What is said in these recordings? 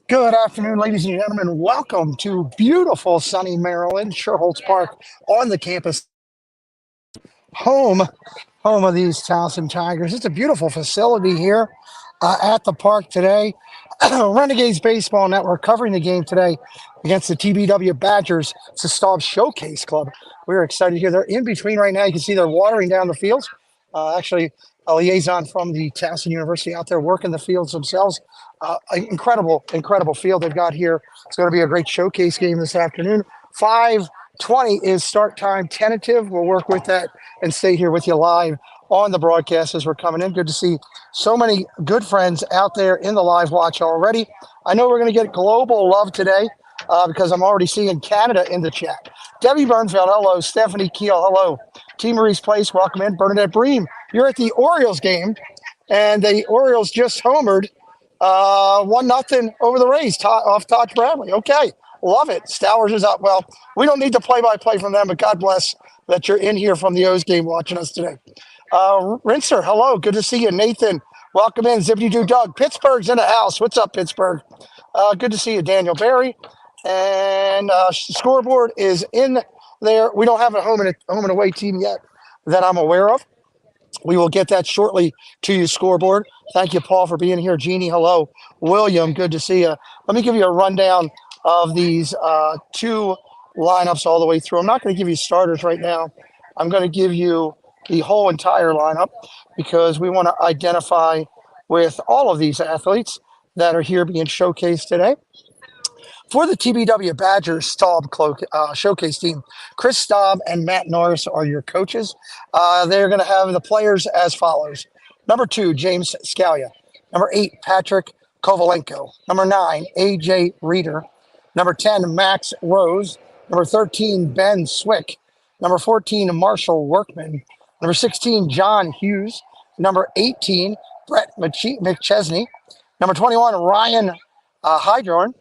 Good afternoon, ladies and gentlemen. Welcome to beautiful sunny Maryland, Sherholtz Park, on the campus, home home of these Towson Tigers. It's a beautiful facility here at the park today. Renegades Baseball Network covering the game today against the TBW Badgers. It's the Staub Showcase Club. We're excited here. They're in between right now. You can see they're watering down the fields. Actually, a liaison from the Towson University out there working the fields themselves. Incredible field they've got here. It's going to be a great showcase game this afternoon. 5:20 is start time tentative. We'll work with that and stay here with you live on the broadcast as we're coming in. Good to see so many good friends out there in the live watch already. I know we're going to get global love today because I'm already seeing Canada in the chat. Debbie Bernfeld, hello. Stephanie Keel, hello. T. Marie's Place, welcome in. Bernadette Bream, you're at the Orioles game, and the Orioles just homered 1-0 over the Rays off Todd Bradley. Okay, love it. Stowers is up. Well, we don't need the play-by-play from them, but God bless that you're in here from the O's game watching us today. Rinser, hello. Good to see you. Nathan, welcome in. Zippity-doo Doug. Pittsburgh's in the house. What's up, Pittsburgh? Good to see you, Daniel Barry. And scoreboard is in there. We don't have a home and away team yet that I'm aware of. We will get that shortly to you, scoreboard. Thank you, Paul, for being here. Jeannie, hello. William, good to see you. Let me give you a rundown of these two lineups all the way through. I'm not going to give you starters right now. I'm going to give you the whole entire lineup because we want to identify with all of these athletes that are here being showcased today. For the TBW Badgers Staub Showcase team, Chris Staub and Matt Norris are your coaches. They're going to have the players as follows. Number 2, James Scalia. Number 8, Patrick Kovalenko. Number 9, A.J. Reeder. Number 10, Max Rose. Number 13, Ben Swick. Number 14, Marshall Workman. Number 16, John Hughes. Number 18, Brett McChesney. Number 21, Ryan Hydorn.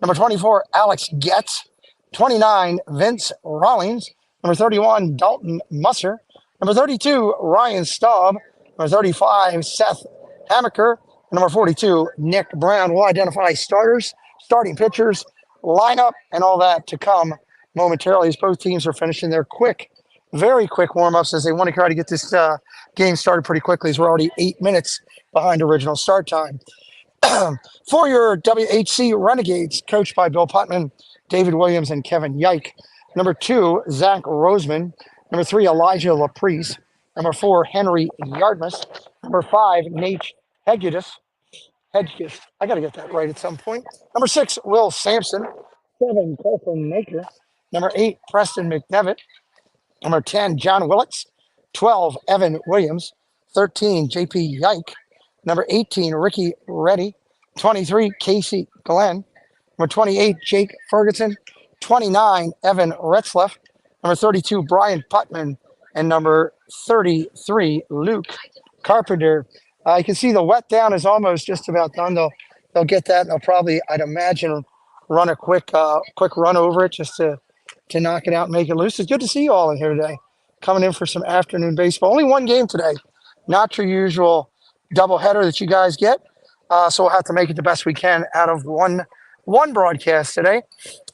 Number 24, Alex Getz. 29, Vince Rawlings. Number 31, Dalton Musser. Number 32, Ryan Staub. Number 35, Seth Hamaker. Number 42, Nick Brown. We'll identify starters, starting pitchers, lineup, and all that to come momentarily as both teams are finishing their very quick warm-ups as they want to try to get this game started pretty quickly as we're already 8 minutes behind original start time. For your WHC Renegades, coached by Bill Putman, David Williams, and Kevin Yike. Number 2, Zach Roseman. Number 3, Elijah Laprice. Number 4, Henry Yardmus. Number 5, Nate Hedges. I got to get that right at some point. Number 6, Will Sampson. 7, Colton Maker. Number 8, Preston McDevitt. Number 10, John Willits. 12, Evan Williams. 13, JP Yike. Number 18, Ricky Reddy. 23, Casey Glenn. Number 28, Jake Ferguson. 29, Evan Retzlaff. Number 32, Brian Putman. And number 33, Luke Carpenter. You can see the wet down is almost just about done. They'll get that. And they'll probably, I'd imagine, run a quick run over it just to knock it out and make it loose. It's good to see you all in here today, coming in for some afternoon baseball. Only one game today, not your usual doubleheader that you guys get. So we'll have to make it the best we can out of one broadcast today.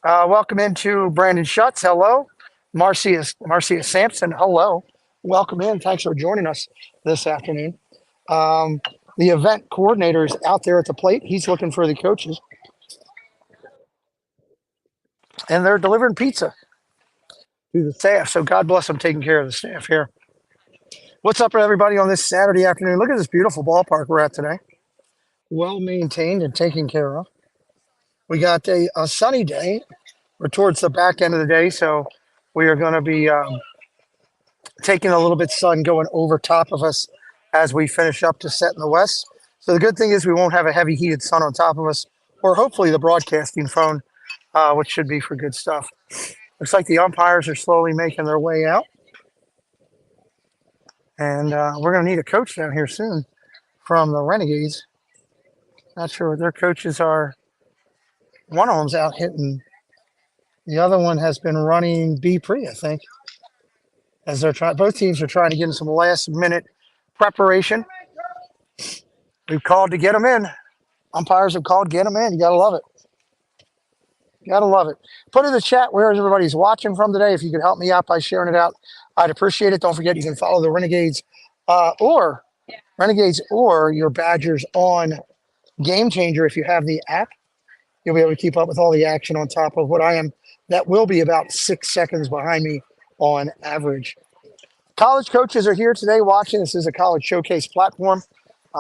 Welcome into Brandon Schutz. Hello. Marcia Sampson. Hello. Welcome in. Thanks for joining us this afternoon. The event coordinator is out there at the plate. He's looking for the coaches. And they're delivering pizza to the staff. So God bless them taking care of the staff here. What's up, everybody, on this Saturday afternoon? Look at this beautiful ballpark we're at today. Well maintained and taken care of. We got a sunny day. We're towards the back end of the day, so we are going to be taking a little bit of sun going over top of us as we finish up to set in the west. So the good thing is we won't have a heavy heated sun on top of us, or hopefully the broadcasting phone, which should be for good stuff. Looks like the umpires are slowly making their way out. And we're going to need a coach down here soon from the Renegades. Not sure what their coaches are. One of them's out hitting. The other one has been running B pre, I think. As they're trying, both teams are trying to get in some last-minute preparation. We've called to get them in. Umpires have called, get them in. You got to love it. Gotta love it. Put in the chat where everybody's watching from today. If you could help me out by sharing it out, I'd appreciate it. Don't forget you can follow the or your Badgers on Game Changer if you have the app. You'll be able to keep up with all the action on top of what I am. That will be about 6 seconds behind me on average. College coaches are here today watching. This is a college showcase platform.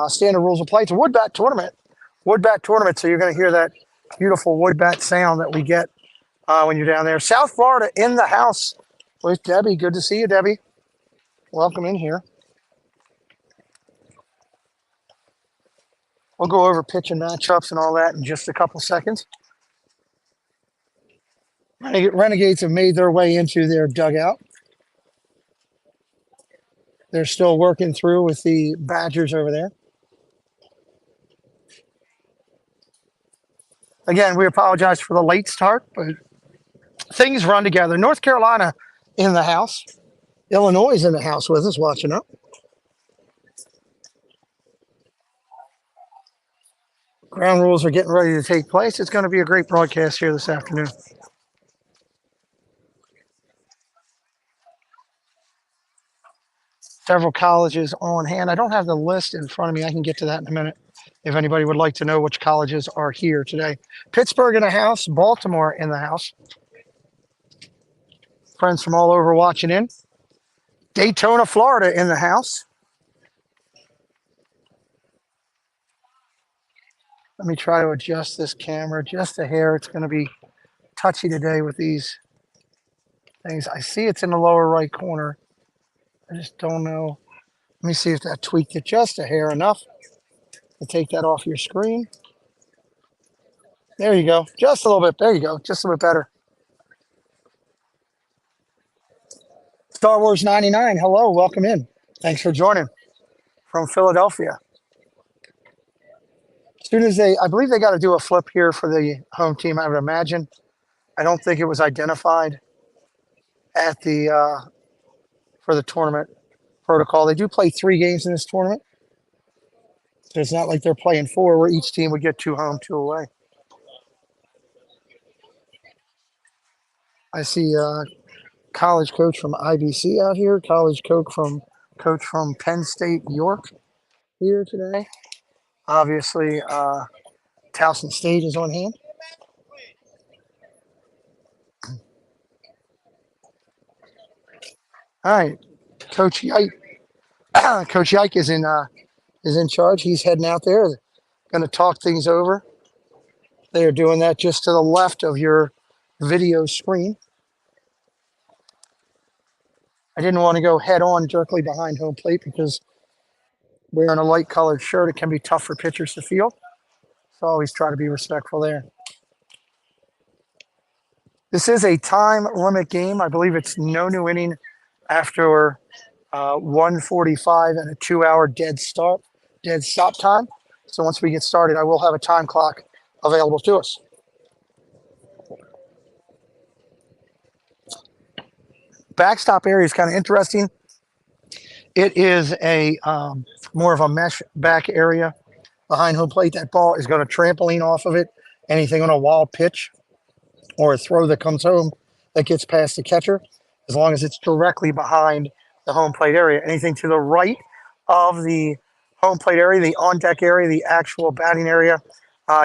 Standard rules of play. It's a wood bat tournament. Wood bat tournament. So you're going to hear that beautiful wood bat sound that we get when you're down there. South Florida in the house with Debbie. Good to see you, Debbie. Welcome in here. We'll go over pitch and matchups and all that in just a couple seconds. Renegades have made their way into their dugout. They're still working through with the Badgers over there. Again, we apologize for the late start, but things run together. North Carolina in the house. Illinois is in the house with us, watching up. Ground rules are getting ready to take place. It's going to be a great broadcast here this afternoon. Several colleges on hand. I don't have the list in front of me. I can get to that in a minute if anybody would like to know which colleges are here today. Pittsburgh in the house. Baltimore in the house. Friends from all over watching in. Daytona, Florida in the house. Let me try to adjust this camera just a hair. It's going to be touchy today with these things. I see it's in the lower right corner. I just don't know. Let me see if that tweaked it just a hair enough to take that off your screen. There you go. Just a little bit. There you go. Just a bit better. Star Wars 99. Hello. Welcome in. Thanks for joining from Philadelphia. As soon as I believe they got to do a flip here for the home team, I would imagine. I don't think it was identified at the for the tournament protocol. They do play 3 games in this tournament. So it's not like they're playing 4 where each team would get 2 home, 2 away. I see college coach from IBC out here, college coach from Penn State, York here today. Obviously, Towson State is on hand. All right, Coach Yike. Coach Yike is in charge. He's heading out there, going to talk things over. They are doing that just to the left of your video screen. I didn't want to go head on directly behind home plate because wearing a light colored shirt, it can be tough for pitchers to field. So always try to be respectful there. This is a time limit game. I believe it's no new inning after 1:45 and a 2-hour dead stop time. So once we get started, I will have a time clock available to us. Backstop area is kind of interesting. It is a more of a mesh back area behind home plate. That ball is going to trampoline off of it. Anything on a wild pitch or a throw that comes home that gets past the catcher, as long as it's directly behind the home plate area. Anything to the right of the home plate area, the on deck area, the actual batting area,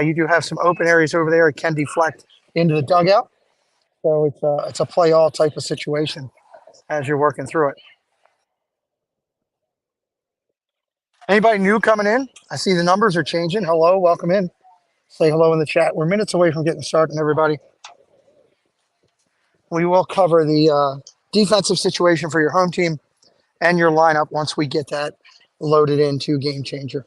you do have some open areas over there. It can deflect into the dugout. So it's a play all type of situation as you're working through it. Anybody new coming in? I see the numbers are changing. Hello, welcome in. Say hello in the chat. We're minutes away from getting started, everybody. We will cover the defensive situation for your home team and your lineup once we get that loaded into Game Changer.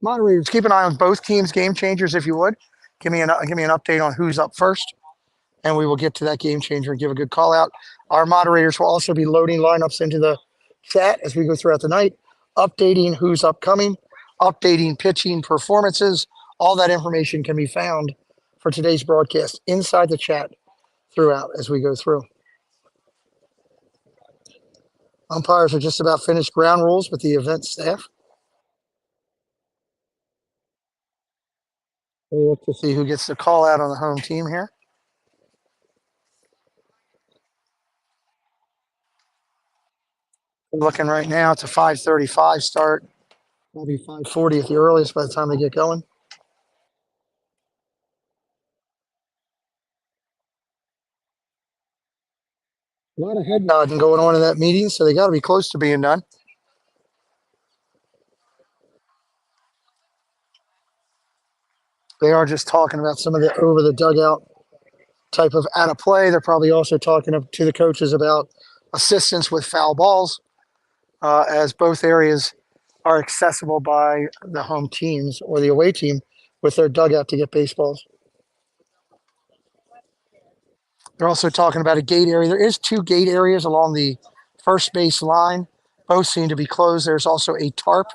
Moderators, keep an eye on both teams' Game Changers if you would. Give me an update on who's up first, and we will get to that Game Changer and give a good call out. Our moderators will also be loading lineups into the chat as we go throughout the night, updating who's upcoming, updating pitching performances. All that information can be found for today's broadcast inside the chat throughout as we go through. Umpires are just about finished ground rules with the event staff. We'll look to see who gets the call out on the home team here. We're looking right now, it's a 5:35 start. Maybe 5:40 at the earliest by the time they get going. A lot of head nodding going on in that meeting, so they got to be close to being done. They are just talking about some of the over the dugout type of out of play. They're probably also talking to the coaches about assistance with foul balls, as both areas are accessible by the home teams or the away team with their dugout to get baseballs. They're also talking about a gate area. There is two gate areas along the first base line. Both seem to be closed. There's also a tarp.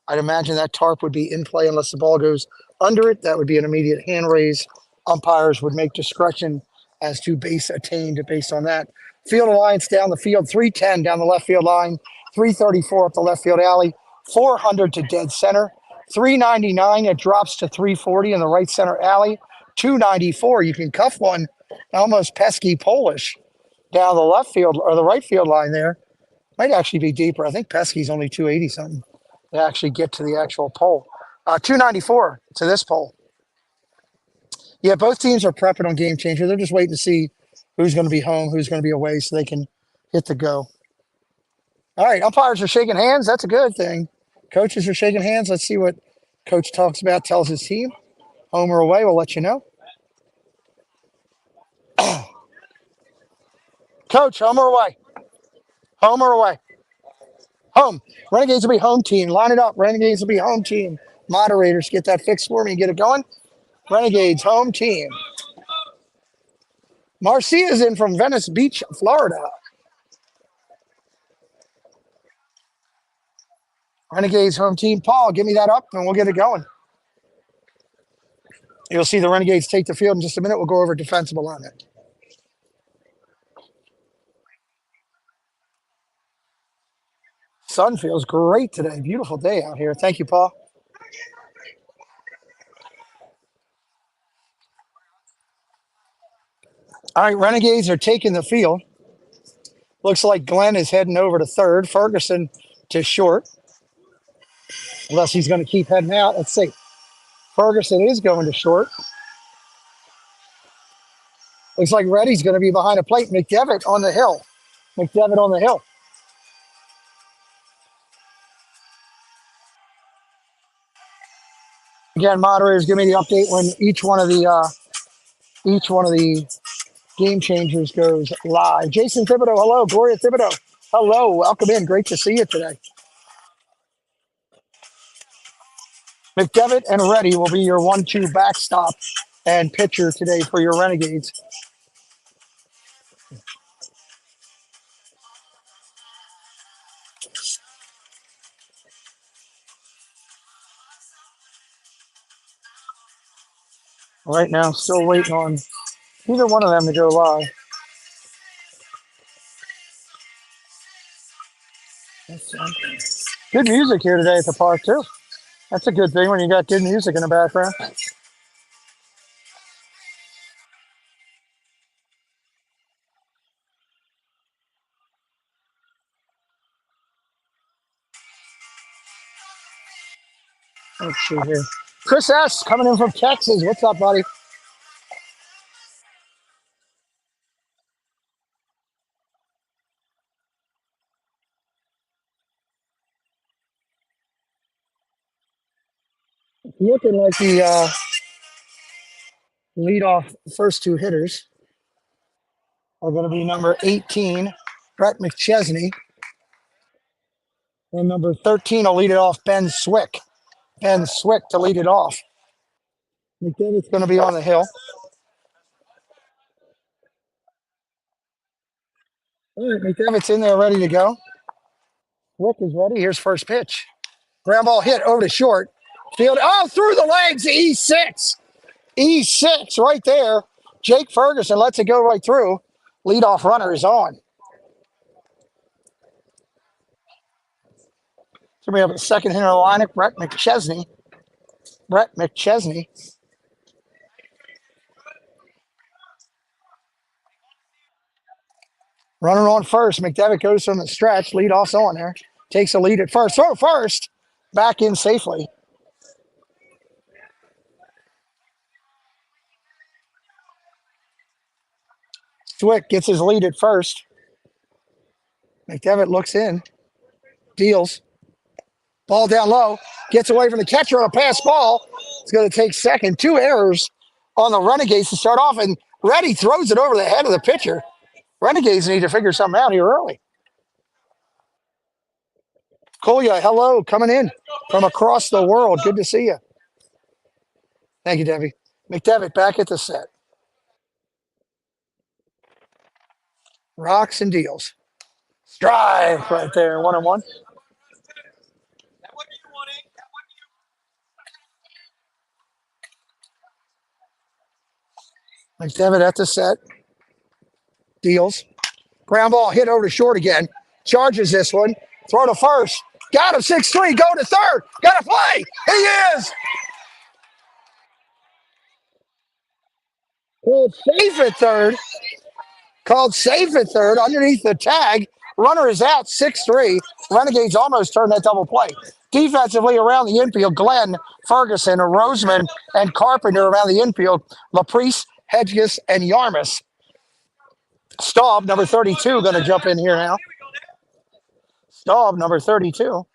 I'd imagine that tarp would be in play unless the ball goes under it. That would be an immediate hand raise. Umpires would make discretion as to base attained based on that. Field alliance down the field, 310 down the left field line, 334 up the left field alley, 400 to dead center, 399 it drops to 340 in the right center alley, 294 you can cuff one almost pesky Polish down the left field or the right field line there. Might actually be deeper. I think pesky's only 280 something to actually get to the actual pole. 294 to this pole. Yeah, both teams are prepping on game changer. They're just waiting to see who's going to be home, who's going to be away, so they can hit the go. All right, umpires are shaking hands. That's a good thing. Coaches are shaking hands. Let's see what coach talks about, tells his team. Home or away, we'll let you know. Coach, home or away? Home or away? Home. Renegades will be home team. Line it up. Renegades will be home team. Moderators, get that fixed for me and get it going. Renegades home team. Marcia's in from Venice Beach, Florida. Renegades home team. Paul, give me that up and we'll get it going. You'll see the Renegades take the field in just a minute. We'll go over defensive alignment. Sun feels great today. Beautiful day out here. Thank you, Paul. All right, Renegades are taking the field. Looks like Glenn is heading over to third. Ferguson to short. Unless he's going to keep heading out. Let's see. Ferguson is going to short. Looks like Reddy's going to be behind a plate. McDevitt on the hill. McDevitt on the hill. Again, moderators, give me the update when each one of the game changers goes live. Jason Thibodeau, hello. Gloria Thibodeau, hello. Welcome in. Great to see you today. McDevitt and Reddy will be your 1-2 backstop and pitcher today for your Renegades. Right now, still waiting on either one of them to go live. Good music here today at the park, too. That's a good thing when you got good music in the background. Let's see here. Chris S. coming in from Texas. What's up, buddy? Looking like the leadoff first two hitters are going to be number 18, Brett McChesney, and number 13 will lead it off, Ben Swick. Ben Swick to lead it off. McDevitt's going to be on the hill. All right, McDevitt's in there ready to go. Swick is ready. Here's first pitch. Ground ball hit over to short. Field, through the legs, E6. E6 right there. Jake Ferguson lets it go right through. Leadoff runner is on. So we have a second hitter in the lineup, Brett McChesney. Runner on first. McDevitt goes from the stretch. Leadoff's on there. Takes a lead at first. Throw first. Back in safely. Swick gets his lead at first. McDevitt looks in. Deals. Ball down low. Gets away from the catcher on a pass ball. It's going to take second. 2 errors on the Renegades to start off. And Reddy throws it over the head of the pitcher. Renegades need to figure something out here early. Kolya, hello, coming in from across the world. Good to see you. Thank you, Debbie. McDevitt back at the set. Rocks and deals. Strike right there, 1-1. McDevitt at the set. Deals. Ground ball hit over to short again. Charges this one. Throw to first. Got him 6-3. Go to third. Got to play. He is. Called safe at third. Called safe at third underneath the tag. Runner is out 6-3. Renegades almost turned that double play. Defensively around the infield, Glenn, Ferguson, Roseman, and Carpenter around the infield. Laprice, Hedges, and Yarmus. Staub, number 32, going to jump in here now. Staub, number 32.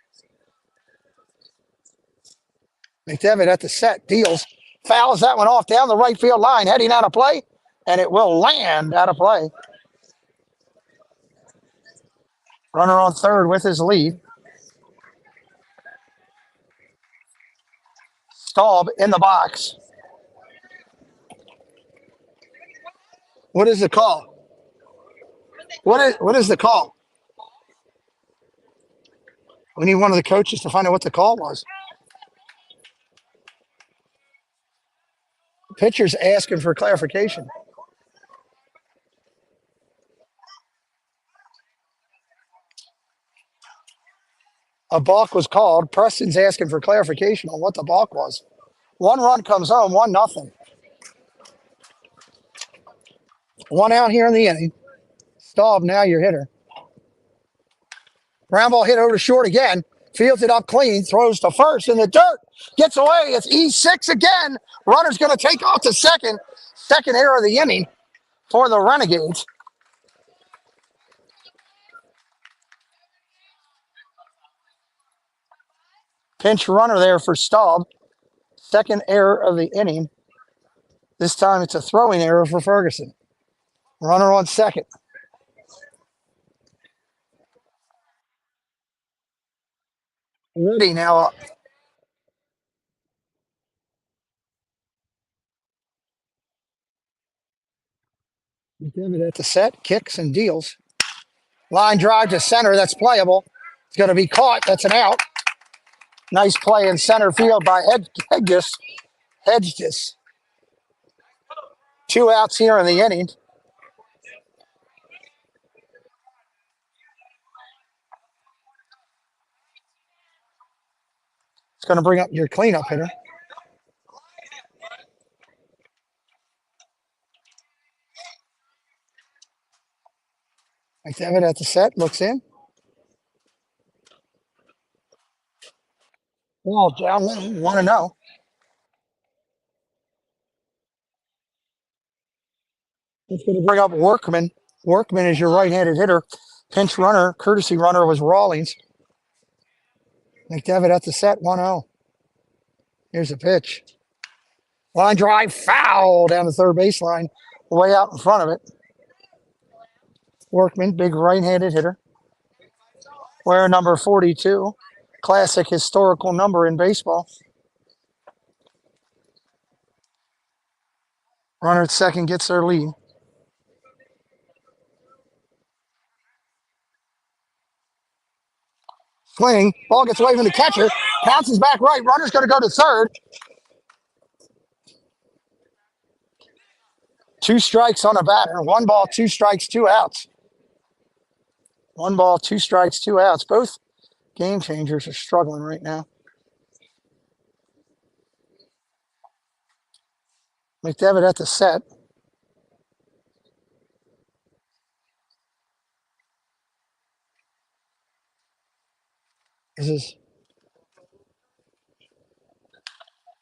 McDevitt at the set, deals. Fouls that one off down the right field line, heading out of play, and it will land out of play. Runner on third with his lead. Staub in the box. What is the call? What is the call? We need one of the coaches to find out what the call was. Pitcher's asking for clarification. A balk was called. Preston's asking for clarification on what the balk was. 1 run comes home, 1-0. 1 out here in the inning. Staub, now your hitter. Ground ball hit over to short again. Fields it up clean. Throws to first in the dirt. Gets away. It's E6 again. Runner's going to take off to second. Second error of the inning for the Renegades. Pinch runner there for Staub. Second error of the inning. This time it's a throwing error for Ferguson. Runner on second. Ready now up. McDevitt at the set, kicks and deals. Line drive to center, that's playable. It's going to be caught, that's an out. Nice play in center field by Hedges. 2 outs here in the inning. It's going to bring up your cleanup hitter. McDevitt at the set, looks in. Ball down low, 1-0. It's going to bring up Workman. Workman is your right-handed hitter. Pinch runner, courtesy runner was Rawlings. McDevitt at the set, 1-0. Here's a pitch. Line drive, foul down the third baseline, way out in front of it. Workman, big right-handed hitter. Wear number 42. Classic historical number in baseball. Runner at second gets their lead. Swing, ball gets away from the catcher. Bounces back right. Runner's going to go to third. 2 strikes on a batter. 1 ball, 2 strikes, 2 outs. 1 ball, 2 strikes, 2 outs. Both game changers are struggling right now. McDevitt at the set. This is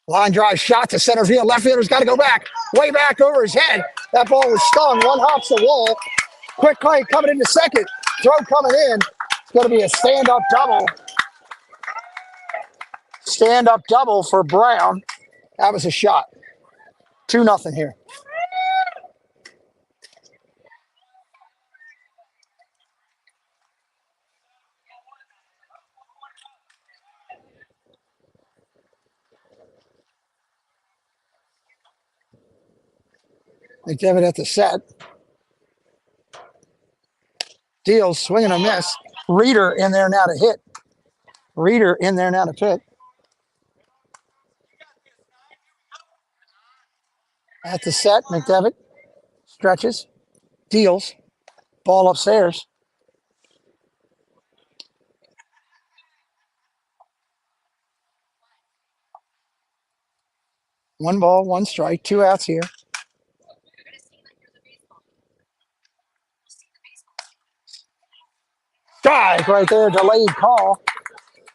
line drive shot to center field. Left fielder's got to go back, way back over his head. That ball was stung. One hops the wall. Quick play coming into second. Throw coming in. It's going to be a stand-up double. Stand-up double for Brown. That was a shot. 2-0 here. McDevitt at the set. Deals, swing and a miss. Reader in there now to hit. Reader in there now to pick. At the set, McDevitt stretches, deals, ball upstairs. One ball, one strike, 2 outs here. Strike right there, delayed call.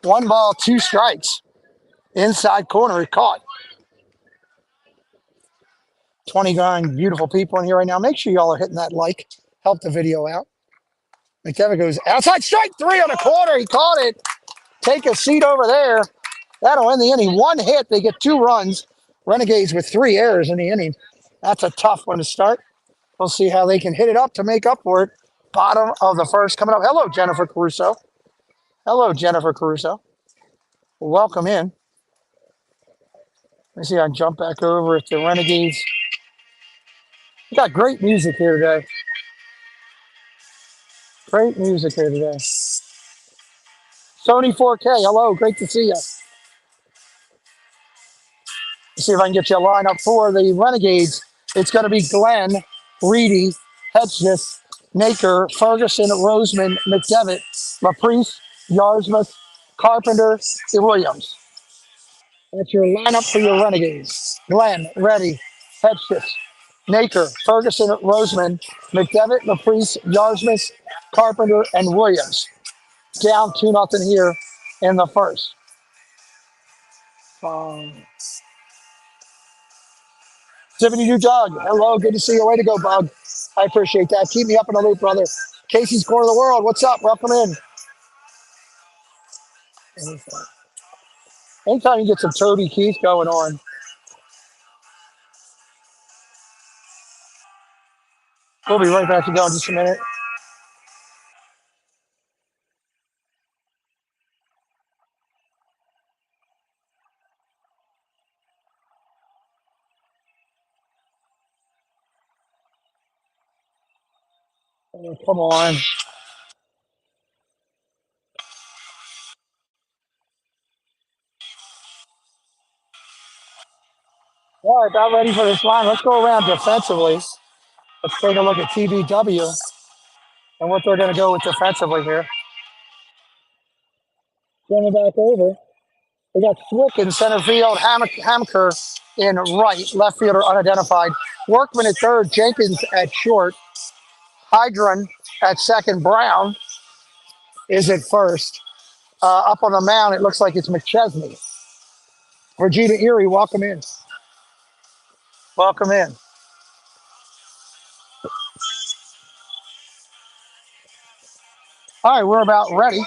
1 ball, 2 strikes. Inside corner, he caught. 29 beautiful people in here right now. Make sure y'all are hitting that like. Help the video out. McDevitt goes outside, strike 3 on the corner. He caught it. Take a seat over there. That'll end the inning. 1 hit, they get 2 runs. Renegades with 3 errors in the inning. That's a tough one to start. We'll see how they can hit it up to make up for it. Bottom of the first coming up. Hello, Jennifer Caruso. Hello, Jennifer Caruso. Welcome in. Let me see. I jump back over at the Renegades. We got great music here today. Great music here today. Sony 4K. Hello, great to see you. Let's see if I can get you a lineup for the Renegades. It's going to be Glenn, Reedy, Hedges, Naker, Ferguson, Roseman, McDevitt, LaPriest, Yarsmith, Carpenter, and Williams. That's your lineup for your Renegades. Glenn, Reddy, Hedges, Naker, Ferguson, Roseman, McDevitt, LaPriest, Yarsmith, Carpenter, and Williams. Down 2-0 here in the first. Tiffany New Doug, hello, good to see you. Way to go, Bug. I appreciate that. Keep me up in the loop, brother. Casey's Corner of the World, what's up? Welcome in. Anytime you get some Toby Keith going on. We'll be right back to go in just a minute. Oh, come on. All right, about ready for this line. Let's go around defensively. Let's take a look at TBW and what they're going to go with defensively here. Going back over. We got Swick in center field, Hamker in right, left fielder unidentified. Workman at third, Jenkins at short, Hydron at second, Brown is at first. Up on the mound, it looks like it's McChesney. Regina Erie, welcome in. Welcome in. All right, we're about ready.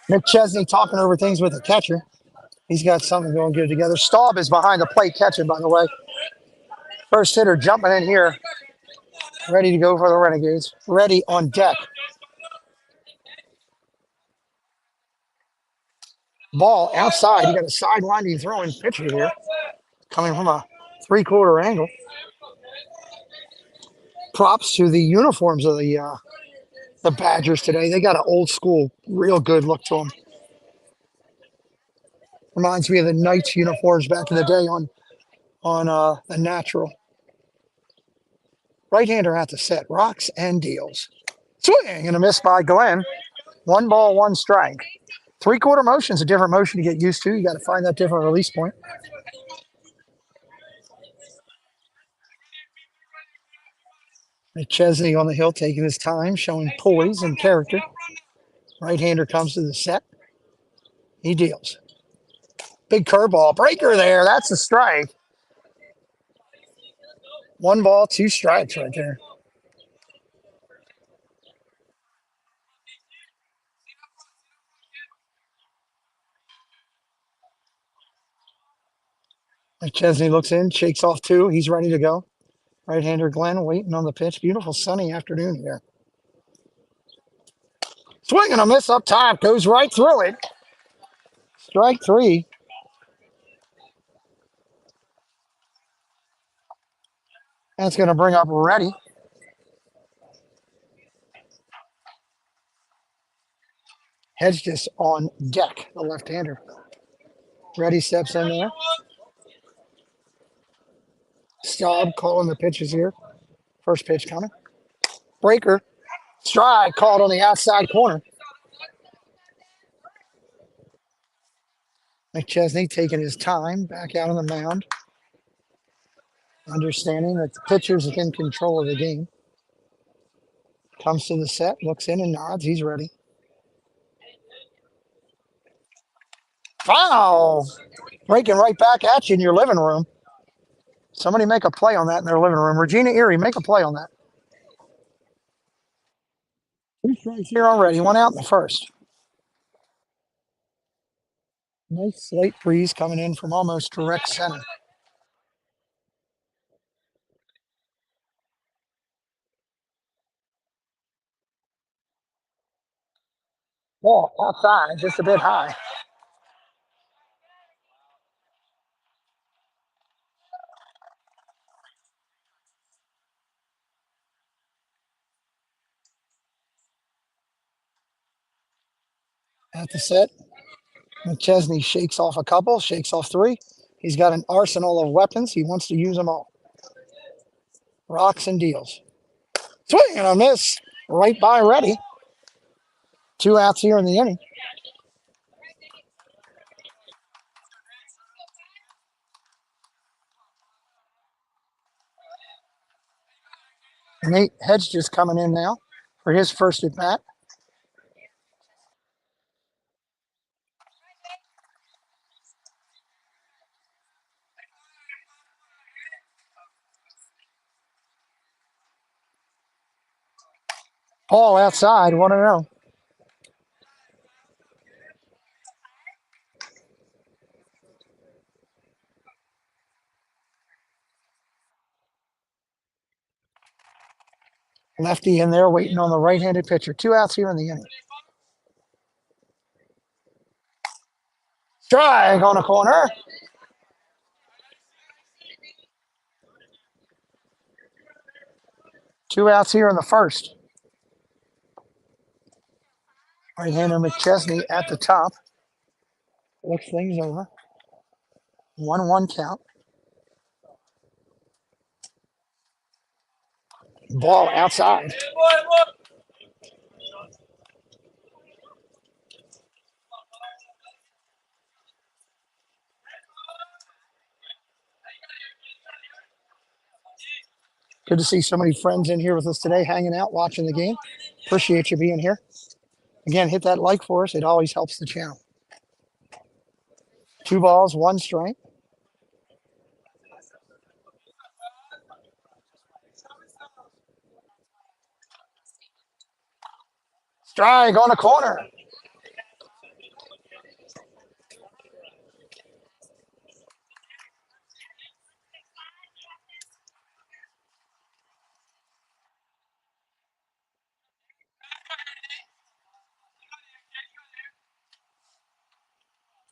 McChesney talking over things with the catcher. He's got something going good together. Staub is behind the plate catching, by the way. First hitter jumping in here. Ready to go for the Renegades. Ready on deck. Ball outside. You got a sidewinding throwing pitcher here. Coming from a 3/4 angle. Props to the uniforms of the Badgers today. They got an old school, real good look to them. Reminds me of the Knights uniforms back in the day on the natural. Right-hander at the set. Rocks and deals. Swing and a miss by Glenn. 1 ball, 1 strike. 3/4 motion is a different motion to get used to. You got to find that different release point. McChesney on the hill taking his time, showing poise and character. Right-hander comes to the set. He deals. Big curveball. Breaker there. That's a strike. 1 ball, 2 strikes right there. McChesney looks in, shakes off 2. He's ready to go. Right-hander Glenn waiting on the pitch. Beautiful sunny afternoon here. Swing and a miss up top. Goes right through it. Strike 3. That's going to bring up Reddy. Hedge just on deck, the left-hander. Reddy steps in there. Staub calling the pitches here. First pitch coming. Breaker. Strike called on the outside corner. McChesney taking his time back out on the mound. Understanding that the pitcher's in control of the game. Comes to the set, looks in and nods. He's ready. Foul! Breaking right back at you in your living room. Somebody make a play on that in their living room. Regina Erie, make a play on that. 2 strikes here already. 1 out in the first. Nice slight breeze coming in from almost direct center. Ball outside, just a bit high. At the set, McChesney shakes off a couple, shakes off 3. He's got an arsenal of weapons. He wants to use them all. Rocks and deals. Swing and a miss. Right by Reddy. 2 outs here in the inning. Nate Hedge just coming in now for his first at bat. Ball outside, 1-0. Lefty in there waiting on the right-handed pitcher. 2 outs here in the inning. Strike on a corner. Two outs here in the first. Right-hander McChesney at the top. Looks things over. 1-1 count. Ball outside. Good to see so many friends in here with us today, hanging out, watching the game. Appreciate you being here. Again, hit that like for us. It always helps the channel. 2 balls, 1 strike. Strike on a corner.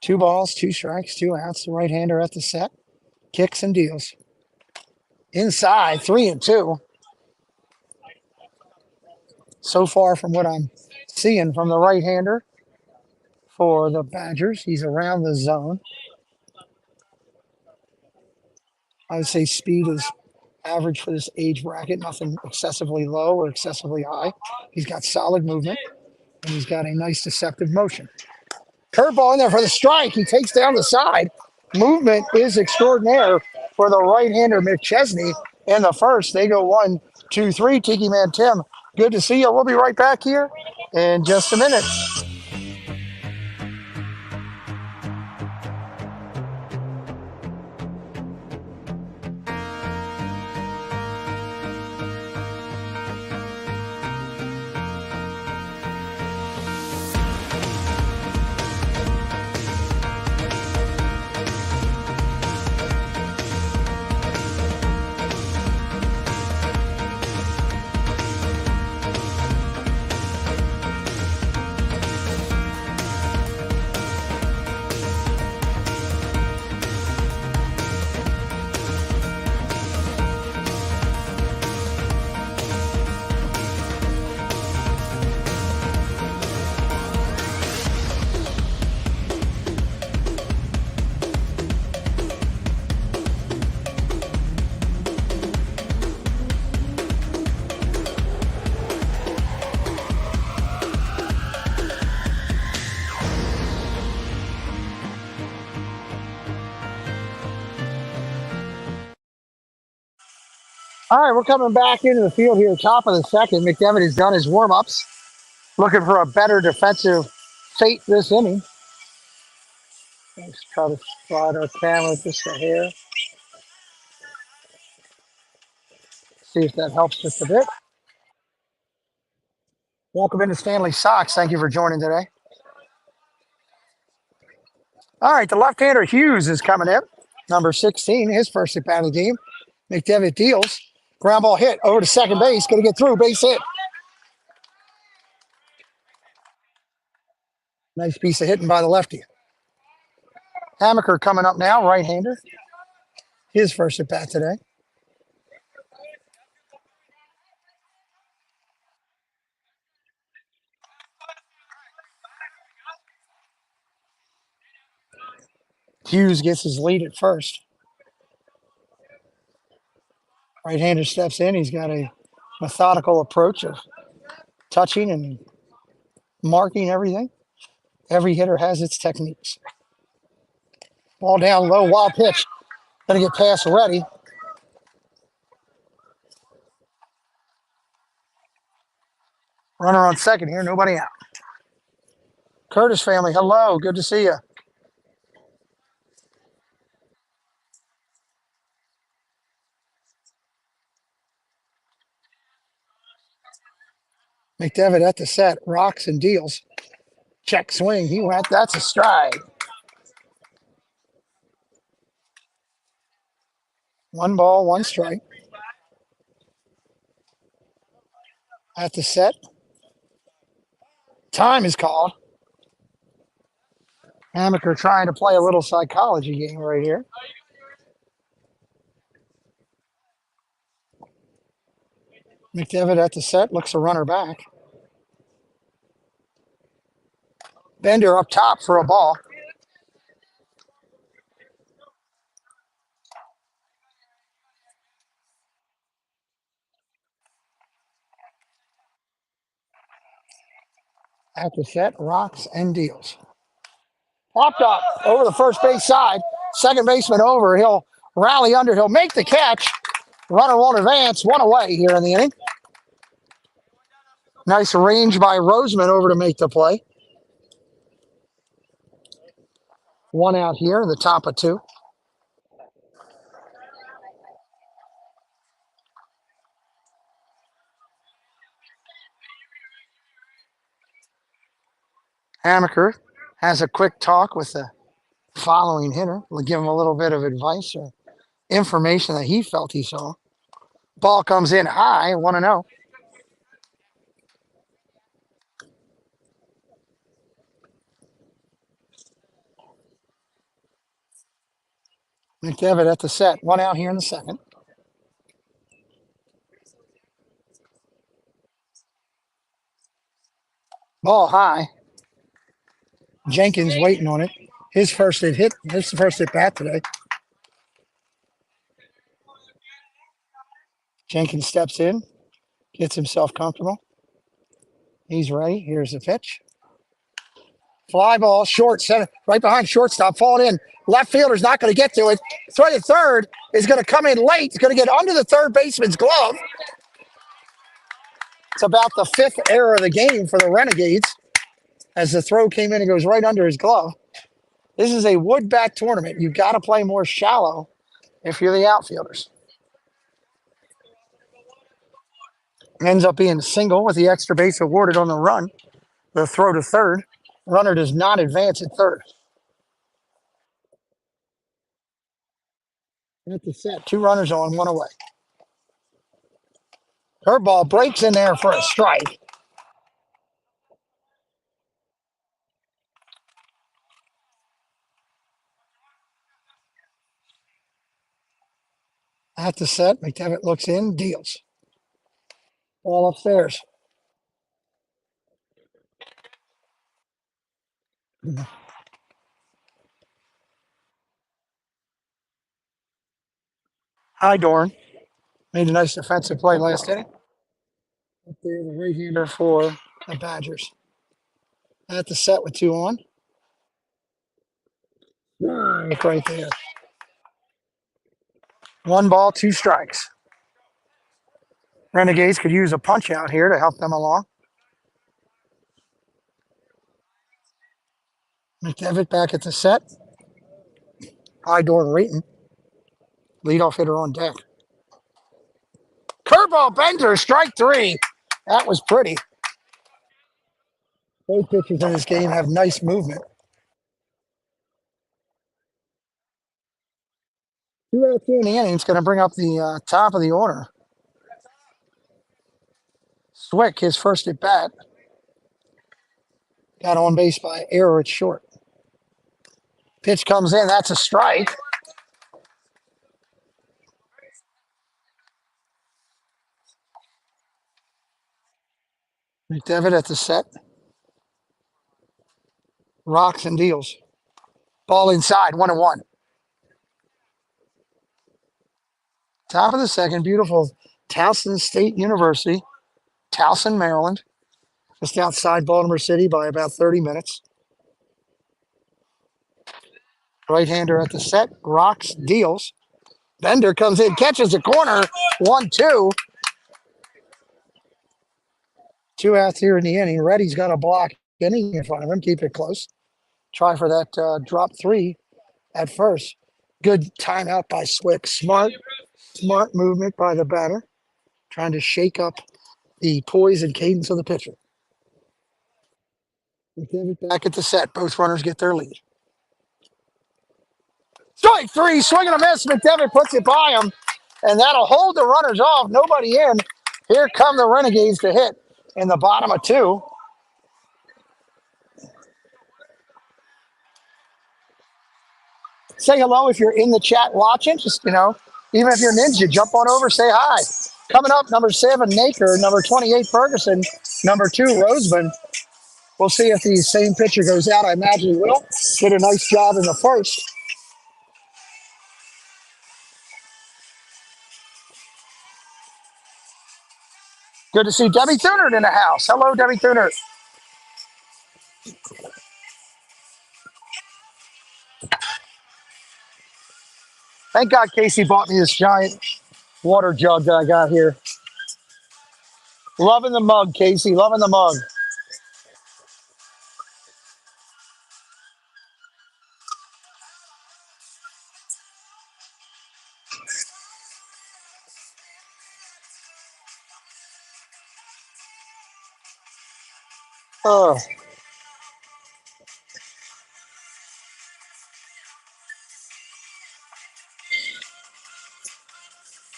Two balls, 2 strikes, 2 outs. The right-hander at the set. Kicks and deals. Inside, 3-2. So far from what I'm seeing from the right-hander for the Badgers, he's around the zone. I would say speed is average for this age bracket, nothing excessively low or excessively high. He's got solid movement, and he's got a nice deceptive motion. Curveball in there for the strike. He takes down the side. Movement is extraordinaire for the right-hander McChesney in the first. They go 1, 2-3. Tiki Man Tim, good to see you. We'll be right back here in just a minute. All right, we're coming back into the field here, top of the second. McDevitt has done his warm-ups, looking for a better defensive fate this inning. Let's try to slide our camera just a hair. See if that helps just a bit. Welcome into Stanley Sox. Thank you for joining today. All right, the left-hander Hughes is coming in. Number 16, his first at bat of the game. McDevitt deals. Ground ball hit over to second base. Going to get through. Base hit. Nice piece of hitting by the lefty. Hammaker coming up now, right-hander. His first at bat today. Hughes gets his lead at first. Right-hander steps in. He's got a methodical approach of touching and marking everything. Every hitter has its techniques. Ball down low, wild pitch. Going to get past Reddy. Runner on second here, nobody out. Curtis family, hello, good to see you. McDevitt at the set, rocks and deals. Check swing, he went, that's a strike. One ball, one strike. At the set. Time is called. Hammaker trying to play a little psychology game right here. McDevitt at the set, looks a runner back. Bender up top for a ball. At the set, rocks and deals. Popped up over the first base side. Second baseman over. He'll rally under. He'll make the catch. Runner won't advance. One away here in the inning. Nice range by Roseman over to make the play. One out here in the top of two. Hammaker has a quick talk with the following hitter. We'll give him a little bit of advice or information that he felt he saw. Ball comes in high, 1-0. McDevitt at the set. One out here in the second. Ball high. Jenkins waiting on it. His first at bat today. Jenkins steps in, gets himself comfortable. He's ready. Here's the pitch. Fly ball, short, center, right behind shortstop, falling in. Left fielder's not going to get to it. Throw to third is going to come in late. It's going to get under the third baseman's glove. It's about the fifth error of the game for the Renegades as the throw came in and goes right under his glove. This is a wood bat tournament. You've got to play more shallow if you're the outfielders. Ends up being a single with the extra base awarded on the run. The throw to third. Runner does not advance at third. At the set, 2 runners on, 1 away. Curveball breaks in there for a strike. At the set, McDevitt looks in, deals. Ball upstairs. High Dorn made a nice defensive play last inning. Up there, the right-hander for the Badgers. At the set with 2 on. Right there. 1 ball, 2 strikes. Renegades could use a punch out here to help them along. McDevitt back at the set. High Dorn waiting. Leadoff hitter on deck. Curveball bender, strike 3. That was pretty. Both pitchers in this game have nice movement. 2 out of 2 in the inning. It's going to bring up the top of the order. Swick, his first at bat. Got on base by error at short. Pitch comes in. That's a strike. McDevitt at the set. Rocks and deals. Ball inside, 1-1. Top of the second, beautiful Towson State University, Towson, Maryland, just outside Baltimore City by about 30 minutes. Right-hander at the set, rocks, deals. Bender comes in, catches the corner, 1-2. 2 outs here in the inning. Reddy's got a block inning in front of him. Keep it close. Try for that drop 3 at first. Good timeout by Swick. Smart movement by the batter, trying to shake up the poise and cadence of the pitcher. Back at the set. Both runners get their lead. Strike 3, swing and a miss. McDevitt puts it by him, and that'll hold the runners off. Nobody in. Here come the Renegades to hit in the bottom of 2. Say hello if you're in the chat watching. Just, even if you're ninja, jump on over, say hi. Coming up, number 7, Naker, number 28, Ferguson, number 2, Roseman. We'll see if the same pitcher goes out. I imagine he will. Did a nice job in the first. Good to see Debbie Thunert in the house. Hello, Debbie Thunert. Thank God Casey bought me this giant water jug that I got here. Loving the mug, Casey. Loving the mug. Oh.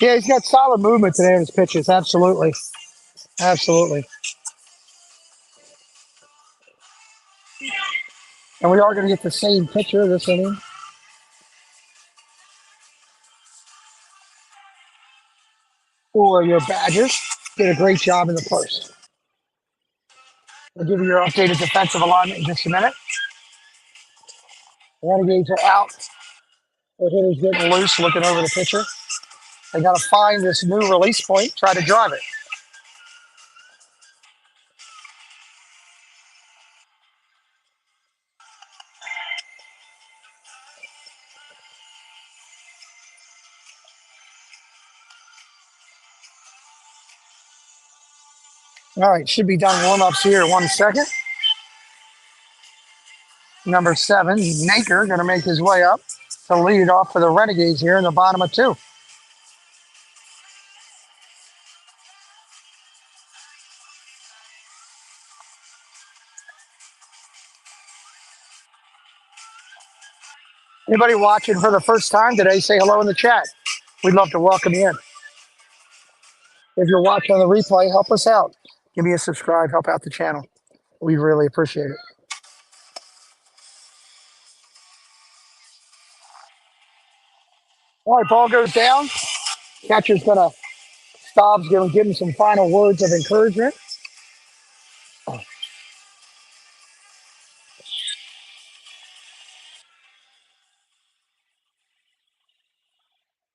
Yeah, he's got solid movement today in his pitches. Absolutely. Absolutely. And we are going to get the same pitcher this inning. For your Badgers. Did a great job in the first. I'll give you your updated defensive alignment in just a minute. Renegades are out. The hitter's getting loose, looking over the pitcher. They got to find this new release point, try to drive it. All right, should be done warm-ups here. 1 second. Number 7, Naker, going to make his way up to lead it off for the Renegades here in the bottom of 2. Anybody watching for the first time today, say hello in the chat. We'd love to welcome you in. If you're watching on the replay, help us out. Give me a subscribe, help out the channel. We really appreciate it. All right, ball goes down. Catcher's going to Staub's going to give him some final words of encouragement.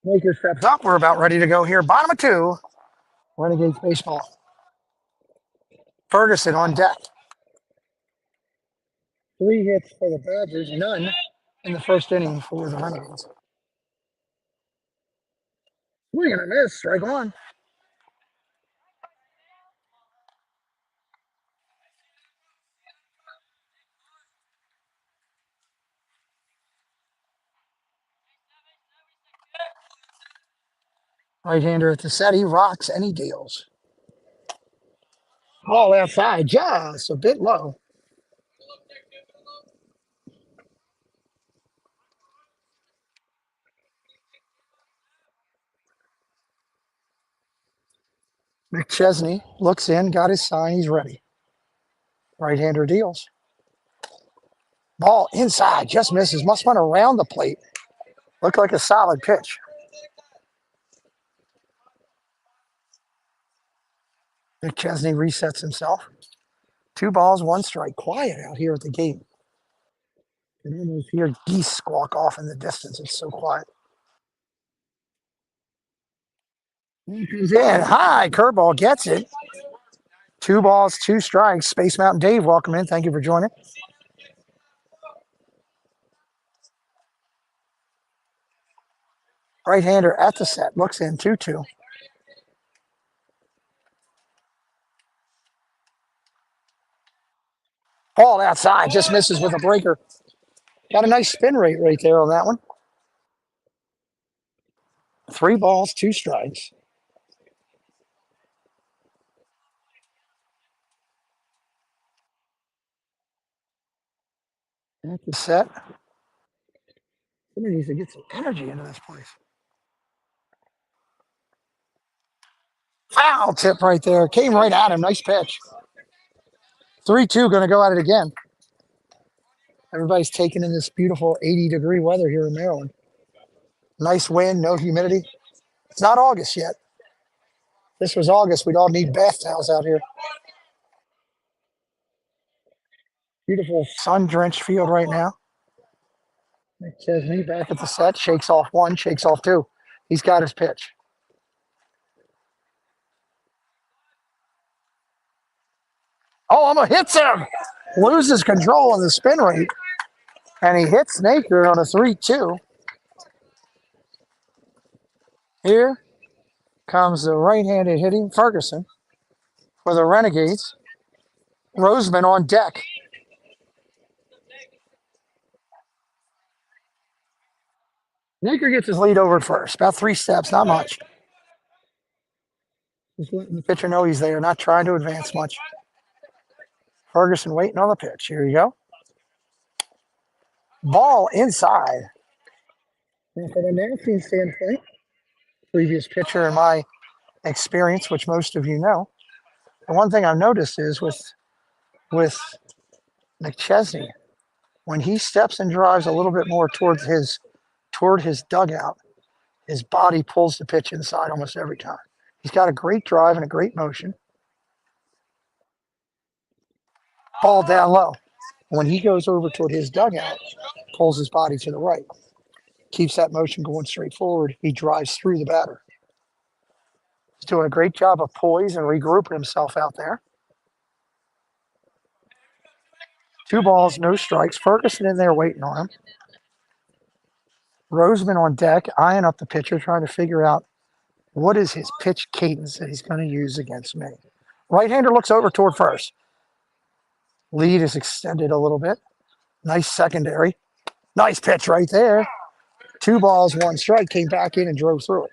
Maker steps up. We're about ready to go here. Bottom of 2, Renegades Baseball. Ferguson on deck. 3 hits for the Badgers, none in the first inning for the Renegades. Swing and a miss, strike 1. Right-hander at the set. He rocks and he deals. Ball outside, just a bit low. McChesney looks in, got his sign, he's ready. Right-hander deals. Ball inside, just misses. Must went around the plate. Looked like a solid pitch. McChesney resets himself. 2 balls, 1 strike. Quiet out here at the gate. You can almost hear geese squawk off in the distance. It's so quiet. He's in. High. Curveball gets it. 2 balls, 2 strikes. Space Mountain Dave, welcome in. Thank you for joining. Right-hander at the set. Looks in. 2-2. Ball outside. Just misses with a breaker. Got a nice spin rate right there on that one. 3 balls, 2 strikes. At the set. Somebody needs to get some energy into this place. Foul tip right there. Came right at him. Nice pitch. 3-2, going to go at it again. Everybody's taking in this beautiful 80-degree weather here in Maryland. Nice wind, no humidity. It's not August yet. If this was August, we'd all need bath towels out here. Beautiful sun-drenched field right now. McChesney back at the set. Shakes off 1, shakes off 2. He's got his pitch. Oh, almost hits him. Loses control on the spin rate. And he hits Naker on a 3-2. Here comes the right-handed hitting Ferguson for the Renegades. Roseman on deck. Naker gets his lead over at first. About 3 steps, not much. Just letting the pitcher know he's there, not trying to advance much. Ferguson waiting on the pitch. Here you go. Ball inside. And from a Nancy standpoint, previous pitcher in my experience, which most of you know, the one thing I've noticed is with McChesney, when he steps and drives a little bit more toward his dugout, his body pulls the pitch inside almost every time. He's got a great drive and a great motion. Ball down low. When he goes over toward his dugout, pulls his body to the right, keeps that motion going straight forward. He drives through the batter. He's doing a great job of poise and regrouping himself out there. 2 balls, no strikes. Ferguson in there waiting on him. Roseman on deck, eyeing up the pitcher, trying to figure out what is his pitch cadence that he's going to use against me. Right-hander looks over toward first. Lead is extended a little bit. Nice secondary. Nice pitch right there. 2 balls, 1 strike. Came back in and drove through it.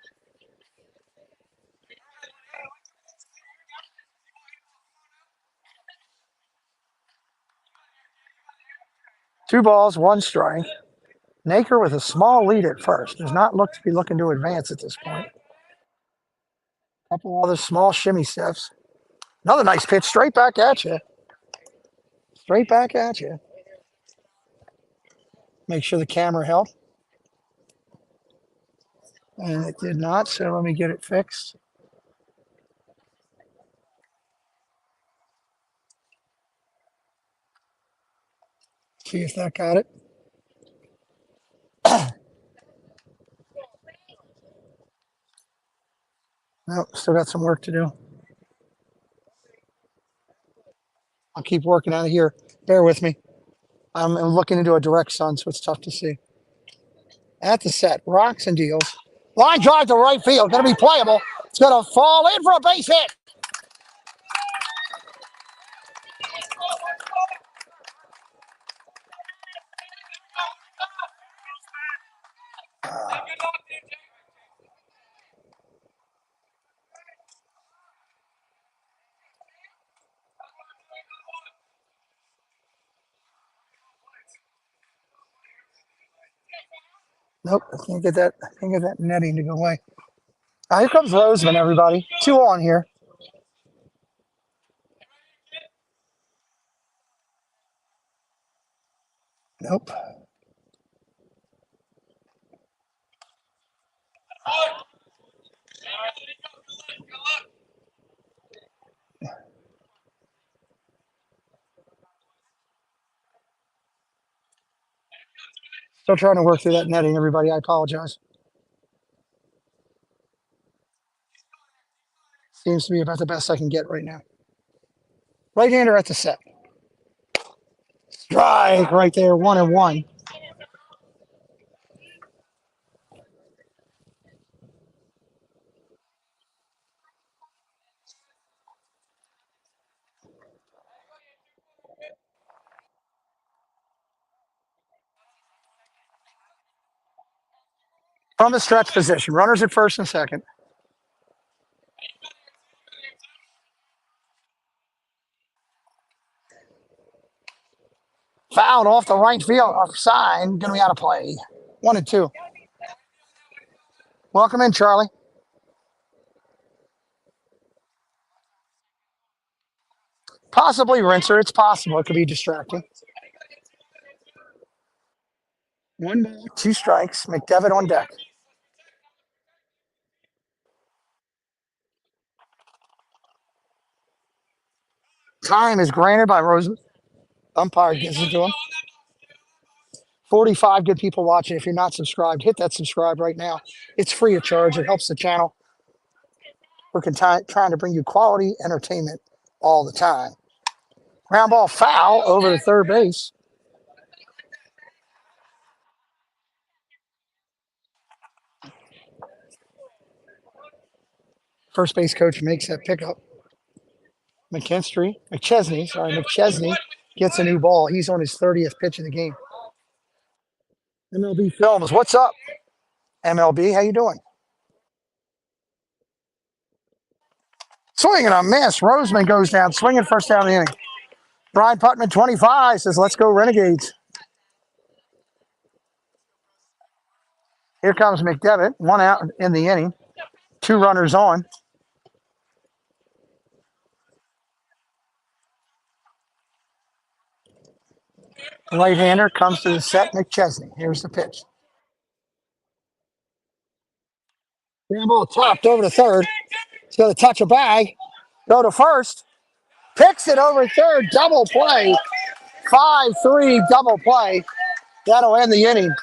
Two balls, 1 strike. Naker with a small lead at first. Does not look to be looking to advance at this point. Couple other small shimmy steps. Another nice pitch straight back at you. Straight back at you. Make sure the camera held. And it did not, so let me get it fixed. See if that got it. Nope, still got some work to do. I'll keep working out of here. Bear with me. I'm looking into a direct sun, so it's tough to see. At the set, rocks and deals. Line drive to right field, going to be playable. It's going to fall in for a base hit. Nope, I can't get that. I can't get that netting to go away. Here comes Roseman, everybody. 2 on here. Nope. Still trying to work through that netting, everybody. I apologize. Seems to be about the best I can get right now. Right-hander at the set. Strike right there, 1-1. From the stretch position, runners at first and second. Fouled off the right field side. Going to be out of play. 1-2. Welcome in, Charlie. Possibly rinser. It's possible. It could be distracting. 1 ball, 2 strikes. McDevitt on deck. Time is granted by Roseman. Umpire gives it to him. 45 good people watching. If you're not subscribed, hit that subscribe right now. It's free of charge. It helps the channel. We're trying to bring you quality entertainment all the time. Ground ball foul over to third base. First base coach makes that pickup. McChesney gets a new ball. He's on his 30th pitch of the game. MLB Films, what's up? MLB, how you doing? Swinging a miss. Roseman goes down, swinging first down of the inning. Brian Putman, 25, says, let's go Renegades. Here comes McDevitt, 1 out in the inning. 2 runners on. Right-hander comes to the set, McChesney. Here's the pitch. Ground ball chopped over to third. He's going to touch a bag. Go to first. Picks it over third. Double play. 5-3 double play. That'll end the inning.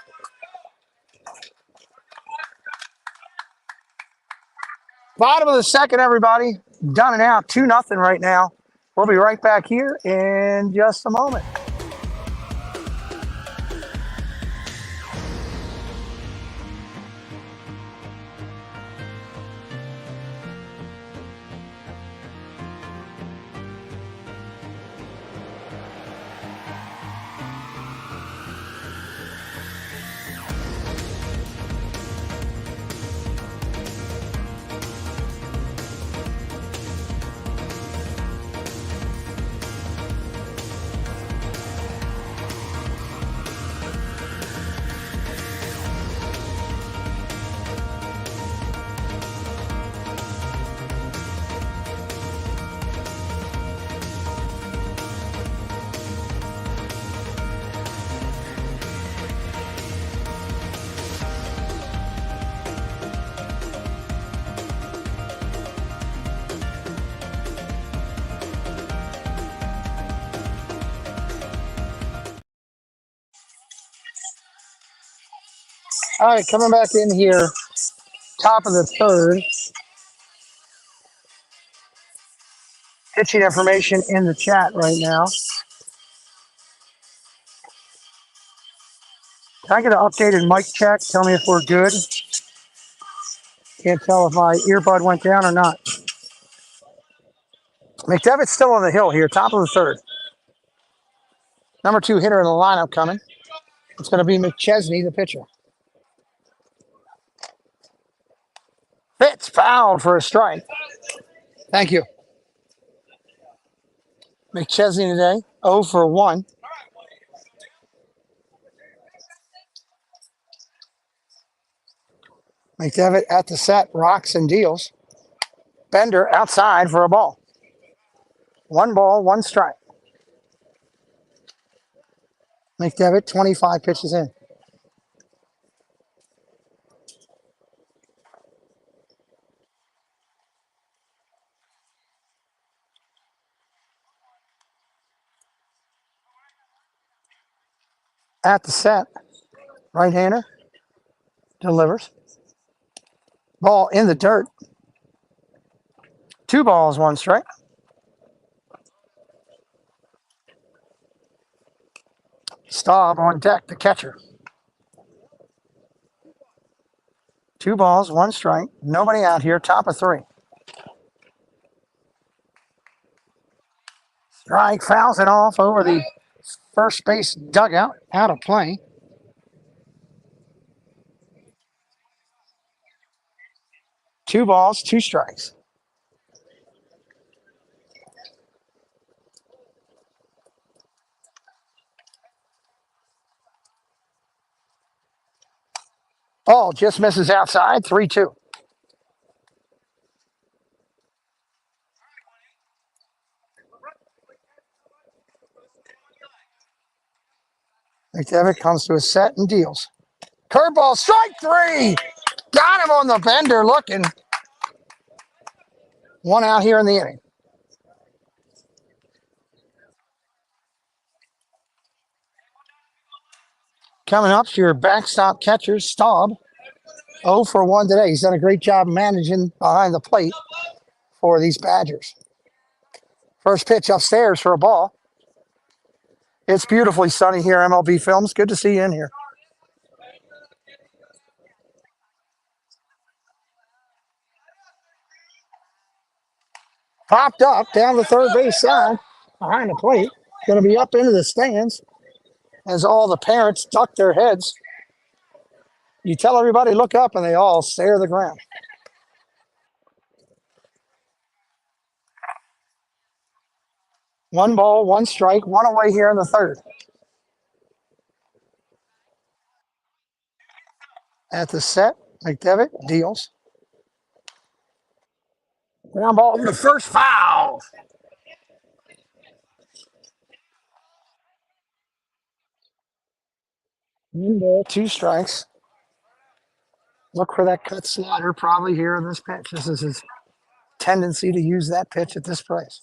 Bottom of the second, everybody. Done and out. 2-0 right now. We'll be right back here in just a moment. All right, coming back in here, top of the third. Pitching information in the chat right now. Can I get an updated mic check? Tell me if we're good. Can't tell if my earbud went down or not. McDevitt's still on the hill here, top of the third. Number 2 hitter in the lineup coming. It's going to be McChesney, the pitcher. Fitz fouled for a strike. Thank you. McChesney today, 0 for 1. McDevitt at the set, rocks and deals. Bender outside for a ball. 1 ball, 1 strike. McDevitt, 25 pitches in. At the set, right-hander, delivers. Ball in the dirt. 2 balls, 1 strike. Staub on deck, the catcher. 2 balls, 1 strike. Nobody out here, top of 3. Strike fouls it off over the first base dugout, out of play. Two balls, 2 strikes. Ball just misses outside, 3-2. McDevitt comes to a set and deals. Curveball, strike 3. Got him on the bender looking. 1 out here in the inning. Coming up to your backstop catcher, Staub. 0 for 1 today. He's done a great job managing behind the plate for these Badgers. First pitch upstairs for a ball. It's beautifully sunny here, MLB Films. Good to see you in here. Popped up down the third base side behind the plate. Going to be up into the stands as all the parents duck their heads. You tell everybody, look up, and they all stare at the ground. One ball, 1 strike, 1 away here in the third. At the set, McDevitt deals. Ground ball to the first, foul. 1 ball, 2 strikes. Look for that cut slider probably here in this pitch. This is his tendency to use that pitch at this price.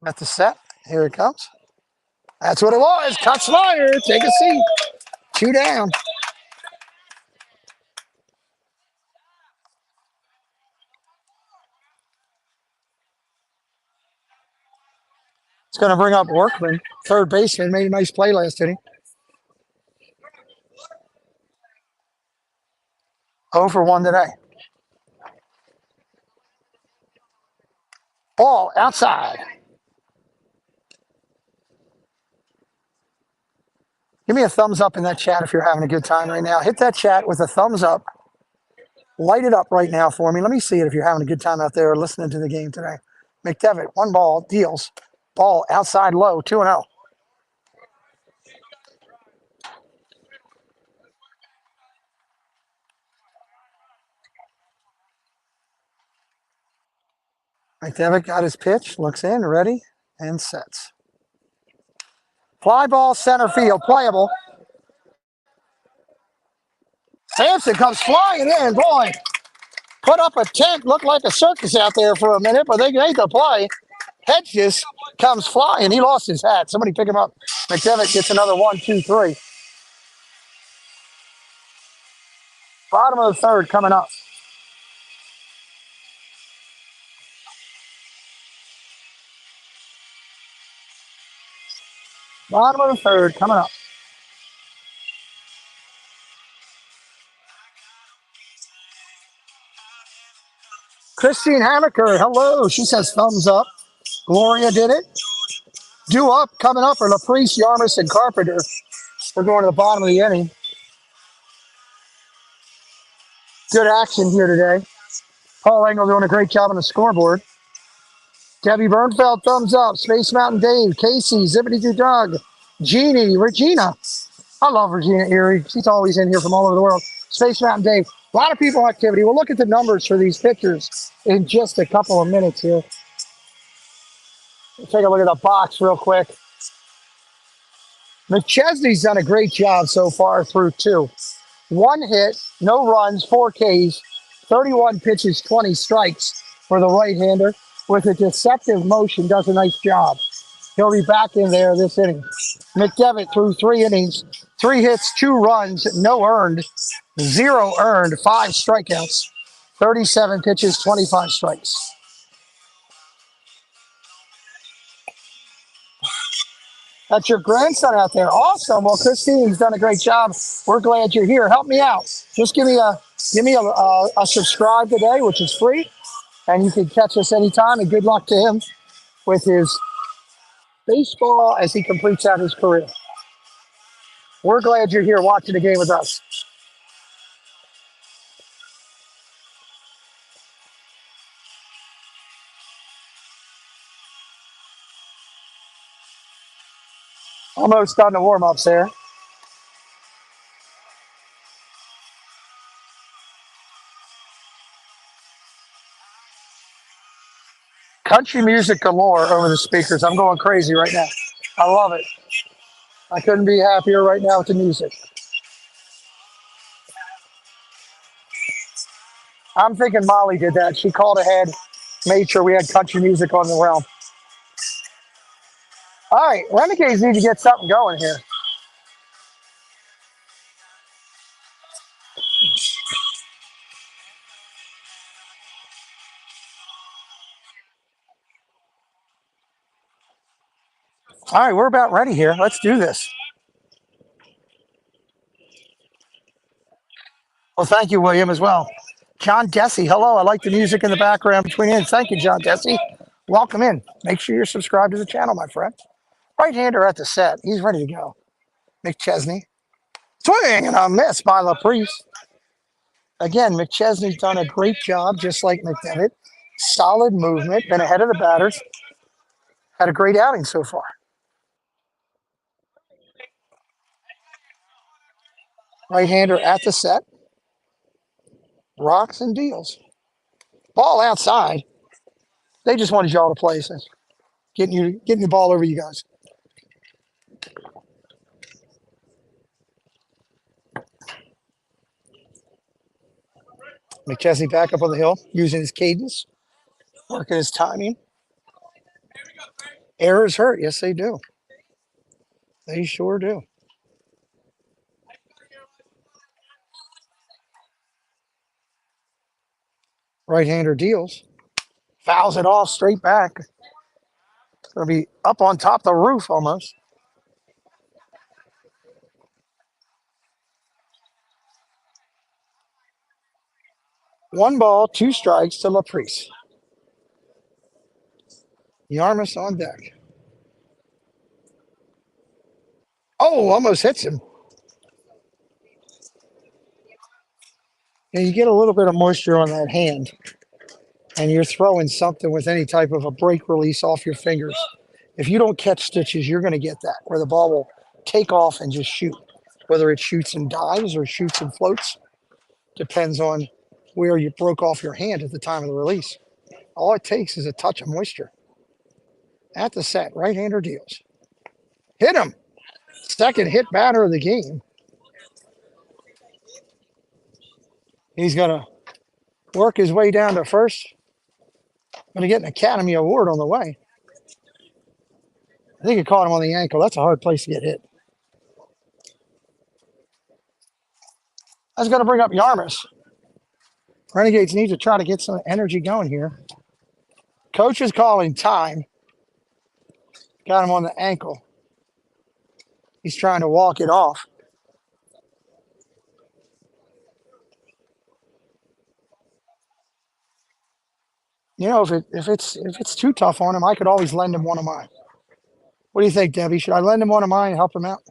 At the set, here it comes. That's what it was. Cut slider. Take a seat. 2 down. It's going to bring up Workman, third baseman. Made a nice play last inning. 0 for 1 today. Ball outside. Give me a thumbs up in that chat if you're having a good time right now. Hit that chat with a thumbs up. Light it up right now for me. Let me see it if you're having a good time out there listening to the game today. McDevitt, 1 ball, deals. Ball outside low, 2-0. McDevitt got his pitch, looks in, ready, and sets. Fly ball, center field, playable. Sampson comes flying in, boy. Put up a tent, looked like a circus out there for a minute, but they made the play. Hedges comes flying. He lost his hat. Somebody pick him up. McDevitt gets another 1, 2, 3. Bottom of the third coming up. Bottom of the third coming up. Christine Hammaker, hello. She says thumbs up. Gloria did it. Due up coming up for LaPrice, Yarmus, and Carpenter. We're going to the bottom of the inning. Good action here today. Paul Engel doing a great job on the scoreboard. Debbie Bernfeld, thumbs up. Space Mountain Dave, Casey, Zippity Doo Doug, Jeannie, Regina. I love Regina Erie. She's always in here from all over the world. Space Mountain Dave. A lot of people activity. We'll look at the numbers for these pictures in just a couple of minutes here. We'll take a look at the box real quick. McChesney's done a great job so far through two. 1 hit, no runs, 4 Ks, 31 pitches, 20 strikes for the right-hander. With a deceptive motion, does a nice job. He'll be back in there this inning. McDevitt threw 3 innings, 3 hits, 2 runs, no earned, 0 earned, 5 strikeouts, 37 pitches, 25 strikes. That's your grandson out there. Awesome. Well, Christine's done a great job. We're glad you're here. Help me out. Just give me a subscribe today, which is free, and you can catch us anytime. And good luck to him with his baseball as he completes out his career. We're glad you're here watching the game with us. Almost done the warm-ups there. Country music galore over the speakers. I'm going crazy right now. I love it. I couldn't be happier right now with the music. I'm thinking Molly did that. She called ahead, made sure we had country music on the realm. All right, Renegades need to get something going here. All right, we're about ready here. Let's do this. Well, thank you, William, as well. John Desi, hello. I like the music in the background between innings. Thank you, John Desi. Welcome in. Make sure you're subscribed to the channel, my friend. Right-hander at the set. He's ready to go. McChesney. Swing and a miss by LaPrice. Again, McChesney's done a great job, just like McDevitt. Solid movement, been ahead of the batters. Had a great outing so far. Right-hander at the set. Rocks and deals. Ball outside. They just wanted y'all to play, so getting the ball over you guys. McChesney back up on the hill, using his cadence, working his timing. Errors hurt. Yes, they do. They sure do. Right-hander deals. Fouls it off straight back. It's going to be up on top of the roof almost. One ball, 2 strikes to LaPrice. Yarmus on deck. Oh, almost hits him. And you get a little bit of moisture on that hand, and you're throwing something with any type of a brake release off your fingers. If you don't catch stitches, you're going to get that, where the ball will take off and just shoot. Whether it shoots and dives or shoots and floats, depends on where you broke off your hand at the time of the release. All it takes is a touch of moisture. At the set, right-hander deals. Hit him. Second hit batter of the game. He's going to work his way down to first. Going to get an Academy Award on the way. I think it caught him on the ankle. That's a hard place to get hit. That's going to bring up Yarmus. Renegades need to try to get some energy going here. Coach is calling time. Got him on the ankle. He's trying to walk it off. You know, if it's too tough on him, I could always lend him one of mine. What do you think, Debbie? Should I lend him one of mine and help him out?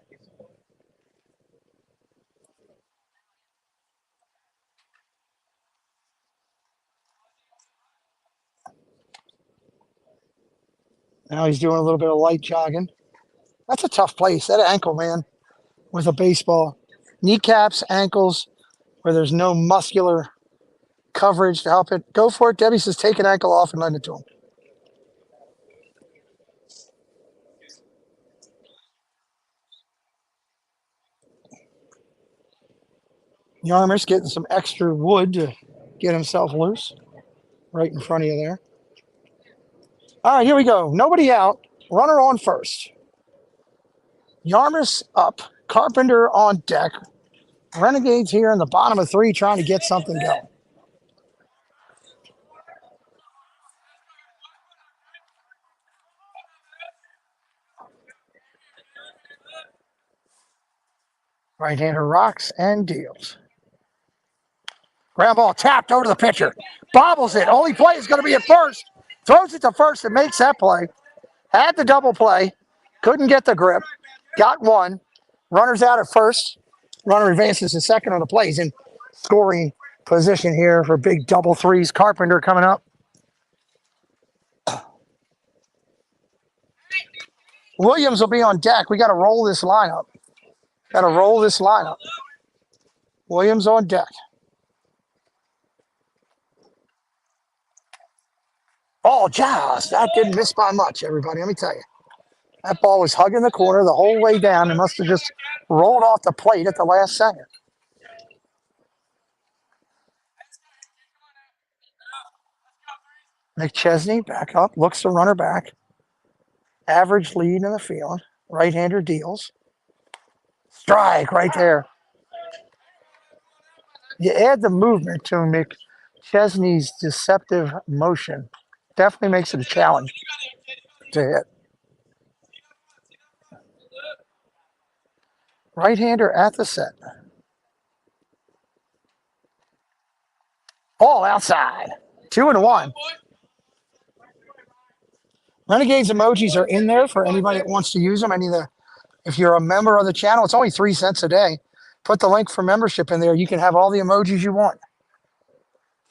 Now he's doing a little bit of light jogging. That's a tough place. That ankle, man, with a baseball. Kneecaps, ankles, where there's no muscular coverage to help it. Go for it. Debbie says take an ankle off and lend it to him. Yarmer's getting some extra wood to get himself loose. Right in front of you there. All right, here we go. Nobody out. Runner on first. Yarmus up. Carpenter on deck. Renegades here in the bottom of 3 trying to get something going. Right-hander rocks and deals. Ground ball tapped over to the pitcher. Bobbles it. Only play is going to be at first. Throws it to first and makes that play. Had the double play. Couldn't get the grip. Got one. Runner's out at first. Runner advances to second on the play. He's in scoring position here for big double threes. Carpenter coming up. Williams will be on deck. We got to roll this lineup. Williams on deck. Oh, just that didn't miss by much, everybody. Let me tell you. That ball was hugging the corner the whole way down. It must have just rolled off the plate at the last second. McChesney back up, looks the runner back. Average lead in the field. Right-hander deals. Strike right there. You add the movement to McChesney's deceptive motion. Definitely makes it a challenge to hit. Right-hander at the set. Ball outside. 2-1. Renegades emojis are in there for anybody that wants to use them. If you're a member of the channel, it's only 3 cents a day. Put the link for membership in there. You can have all the emojis you want.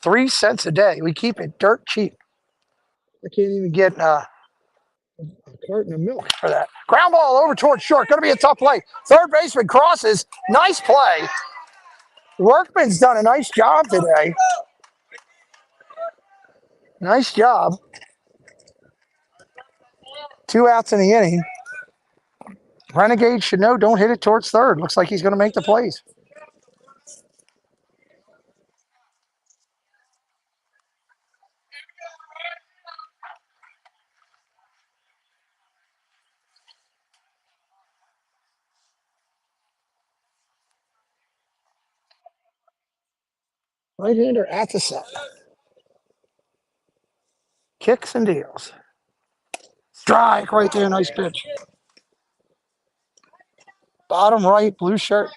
3 cents a day. We keep it dirt cheap. I can't even get a carton of milk for that. Ground ball over towards short. Going to be a tough play. Third baseman crosses. Nice play. Workman's done a nice job today. Nice job. 2 outs in the inning. Renegade should know, don't hit it towards third. Looks like he's going to make the plays. Right-hander at the set. Kicks and deals. Strike right there. Nice pitch. Bottom right, blue shirt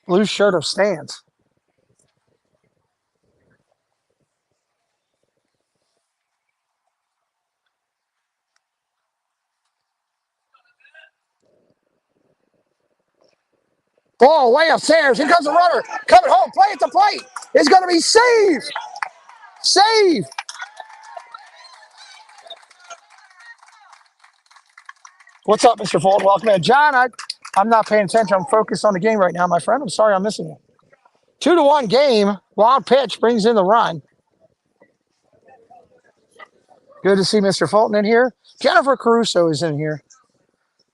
of stands. Ball way upstairs. Here comes the runner. Coming home. Play at the plate. It's going to be saved. Save. What's up, Mr. Fulton? Welcome in. John, I'm not paying attention. I'm focused on the game right now, my friend. I'm sorry I'm missing you. 2-1 game. Wild pitch brings in the run. Good to see Mr. Fulton in here. Jennifer Caruso is in here.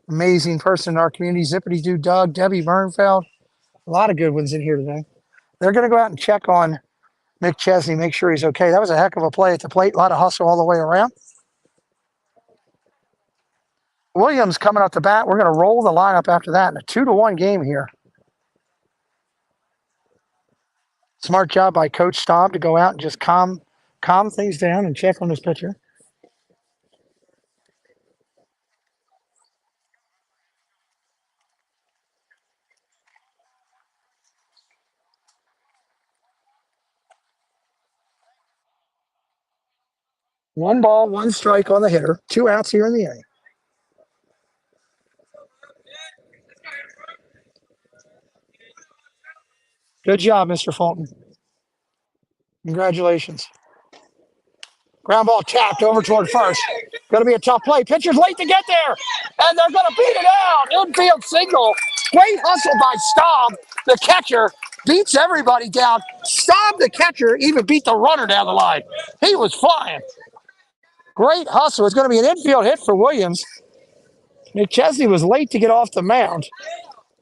Amazing person in our community. Zippity Doo Doug, Debbie Bernfeld. A lot of good ones in here today. They're going to go out and check on McChesney, make sure he's okay. That was a heck of a play at the plate. A lot of hustle all the way around. Williams coming up to bat. We're going to roll the lineup after that in a 2-1 game here. Smart job by Coach Staub to go out and just calm things down and check on his pitcher. One ball, one strike on the hitter. 2 outs here in the inning. Good job, Mr. Fulton. Congratulations. Ground ball tapped over toward first. Going to be a tough play. Pitcher's late to get there, and they're going to beat it out. Infield single. Great hustle by Staub. The catcher beats everybody down. Staub, the catcher, even beat the runner down the line. He was flying. Great hustle. It's going to be an infield hit for Williams. McChesney was late to get off the mound,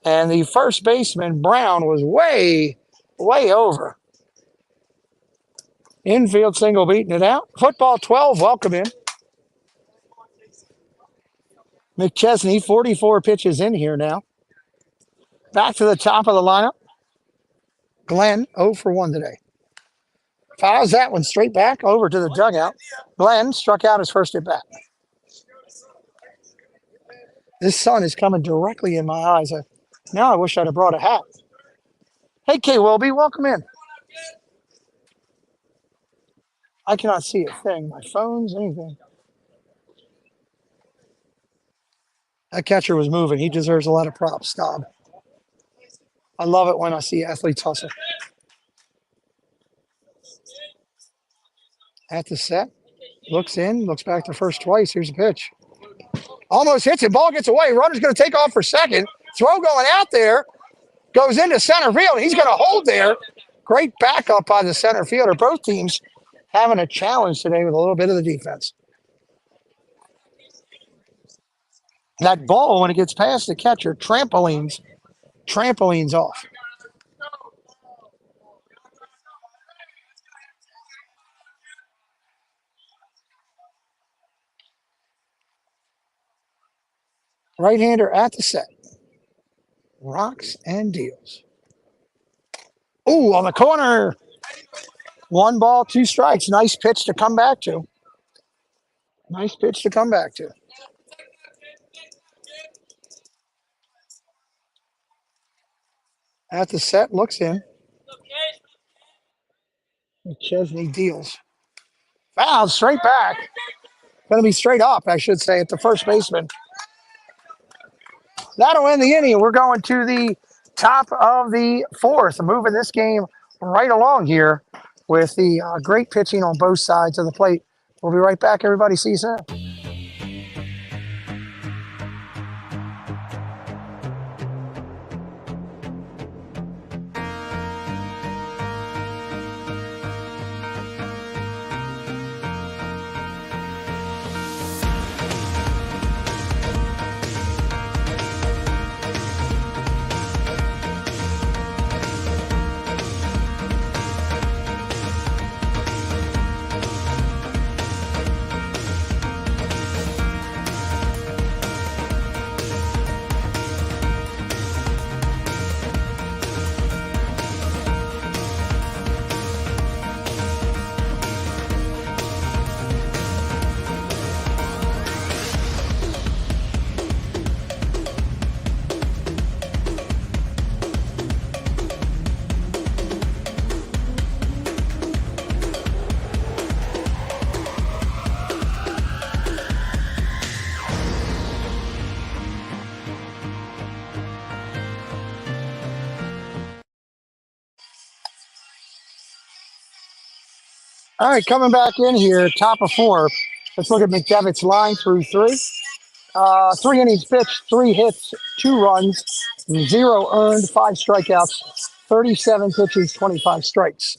and the first baseman, Brown, was way over. Infield single beating it out. Football 12, welcome in. McChesney, 44 pitches in here now. Back to the top of the lineup. Glenn, 0 for 1 today. Fouls that one straight back over to the dugout. Glenn struck out his first at bat. This sun is coming directly in my eyes. Now I wish I'd have brought a hat. Hey, Kay Wilby, welcome in. I cannot see a thing. My phone's anything. That catcher was moving. He deserves a lot of props, Staub. I love it when I see athletes hustle. At the set. Looks in, looks back to first twice. Here's a pitch. Almost hits it. Ball gets away. Runner's going to take off for second. Throw going out there. Goes into center field. He's going to hold there. Great backup by the center fielder. Both teams having a challenge today with a little bit of the defense. That ball, when it gets past the catcher, trampolines off. Right-hander at the set. Rocks and deals. Ooh, on the corner. 1 ball, 2 strikes. Nice pitch to come back to. Nice pitch to come back to. At the set, looks in. McChesney deals. Foul, straight back. Going to be straight up, I should say, at the first baseman. That'll end the inning. We're going to the top of the 4th, moving this game right along here with the great pitching on both sides of the plate. We'll be right back, everybody. See you soon. All right, coming back in here, top of 4. Let's look at McDevitt's line through 3. 3 innings pitched, 3 hits, 2 runs, 0 earned, 5 strikeouts, 37 pitches, 25 strikes.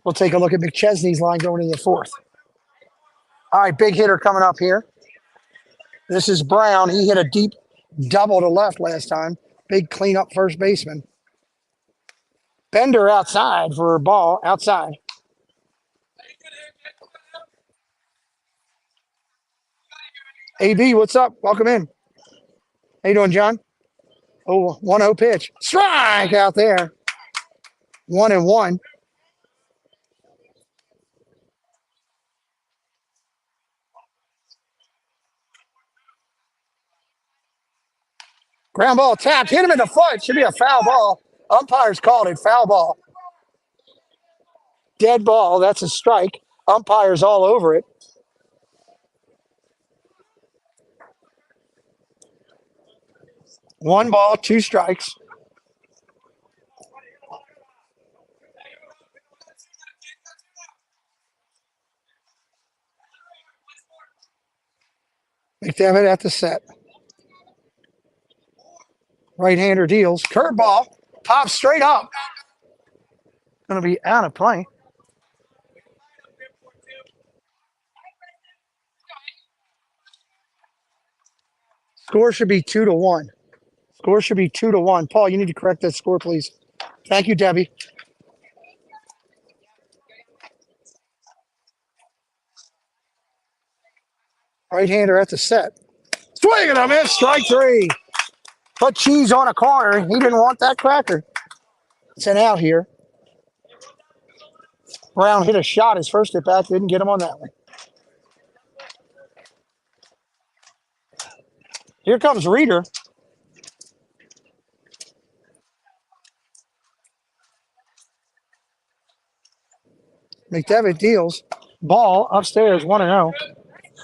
We'll take a look at McChesney's line going into the 4th. All right, big hitter coming up here. This is Brown. He hit a deep double to left last time. Big cleanup first baseman. Bender outside for a ball, outside. AB, what's up? Welcome in. How you doing, John? Oh, 1-0 pitch. Strike out there. 1-1. Ground ball tapped. Hit him in the foot. Should be a foul ball. Umpires called it foul ball. Dead ball. That's a strike. Umpires all over it. One ball, two strikes. McDevitt at the set. Right-hander deals. Curveball. Pops straight up. Going to be out of play. Score should be 2-1. Score should be 2-1. Paul, you need to correct that score, please. Thank you, Debbie. Right-hander at the set. Swing and a miss. Strike three. Put cheese on a corner. He didn't want that cracker. It's an out here. Brown hit a shot. His first at bat didn't get him on that one. Here comes Reeder. McDevitt deals. Ball upstairs, 1-0.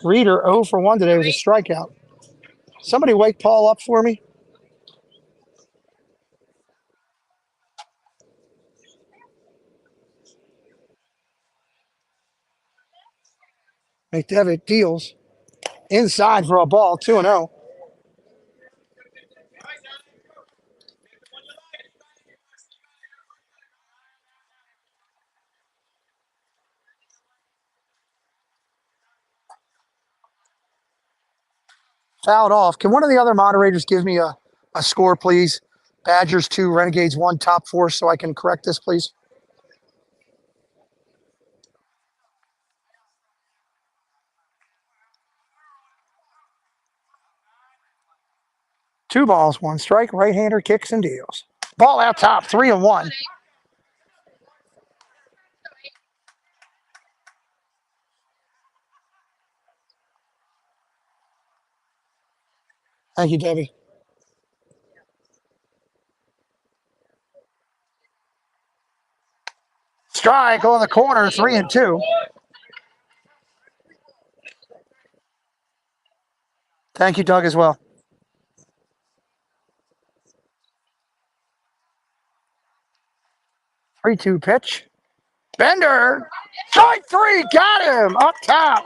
Reeder 0 for 1 today with a strikeout. Somebody wake Paul up for me. McDevitt deals. Inside for a ball, 2-0. Fouled off. Can one of the other moderators give me a score, please? Badgers 2, Renegades 1, top 4, so I can correct this, please. Two balls, one strike. Right-hander kicks and deals. Ball out top, 3-1. Thank you, Debbie. Strike on the corner, 3-2. Thank you, Doug, as well. 3-2 pitch. Bender. Strike three. Got him. Up top.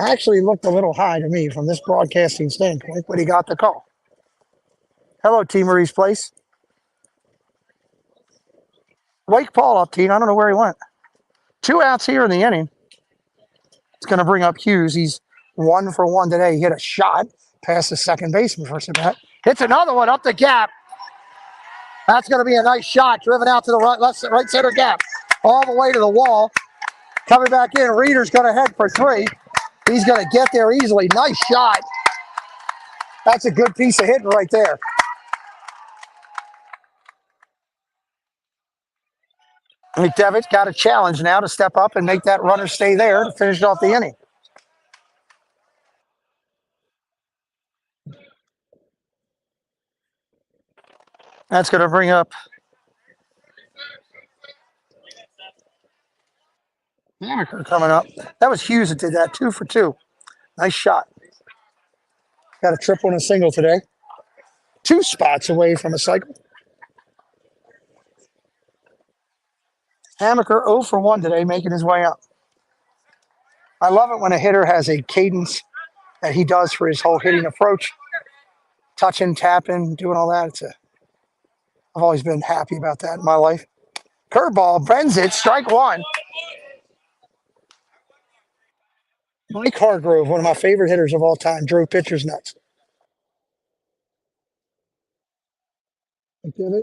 Actually looked a little high to me from this broadcasting standpoint, but he got the call. Hello, T. Marie's Place. Wake Paul up, T. I don't know where he went. 2 outs here in the inning. It's going to bring up Hughes. He's 1 for 1 today. He hit a shot past the second baseman first at bat. Hits another one up the gap. That's going to be a nice shot. Driven out to the right center gap. All the way to the wall. Coming back in. Reeder's going to head for 3. He's going to get there easily. Nice shot. That's a good piece of hitting right there. McDevitt got a challenge now to step up and make that runner stay there to finish off the inning. That's going to bring up Hammaker coming up. That was Hughes that did that, 2 for 2. Nice shot. Got a triple and a single today. 2 spots away from a cycle. Hammaker 0 for 1 today, making his way up. I love it when a hitter has a cadence that he does for his whole hitting approach. Touching, tapping, doing all that. I've always been happy about that in my life. Curveball, bends it, strike 1. Mike Hargrove, one of my favorite hitters of all time, drove pitchers nuts.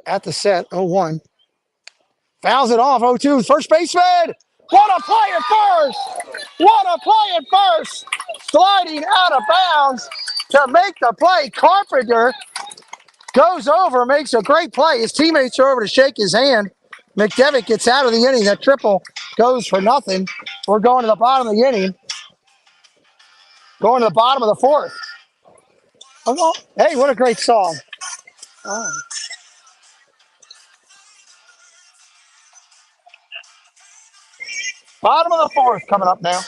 At the set, 0-1. Fouls it off, 0-2. First baseman. What a play at first. What a play at first. Sliding out of bounds to make the play. Carpenter Goes over, makes a great play. His teammates are over to shake his hand. McDevitt gets out of the inning. That triple goes for nothing. We're going to the bottom of the inning. Going to the bottom of the fourth. Oh, well, hey, what a great song. Oh. Bottom of the fourth coming up now.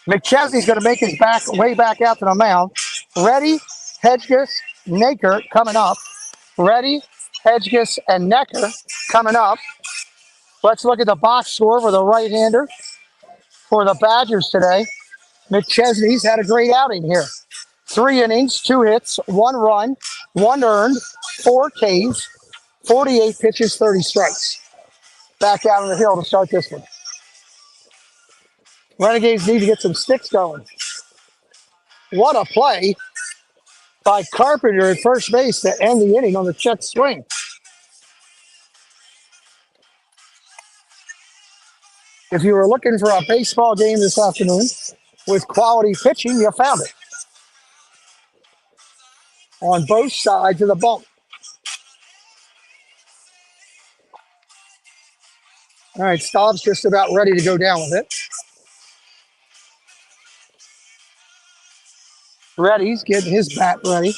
McChesney's going to make his way back out to the mound. Ready, Hedges, Naker coming up. Ready, Hedges, and Necker coming up. Let's look at the box score for the right-hander for the Badgers today. McChesney's had a great outing here. 3 innings, 2 hits, 1 run, 1 earned, 4 Ks, 48 pitches, 30 strikes. Back out on the hill to start this one. Renegades need to get some sticks going. What a play by Carpenter at first base to end the inning on the check swing. If you were looking for a baseball game this afternoon with quality pitching, you found it. On both sides of the bump. All right, Staub's just about ready to go down with it. He's getting his bat ready.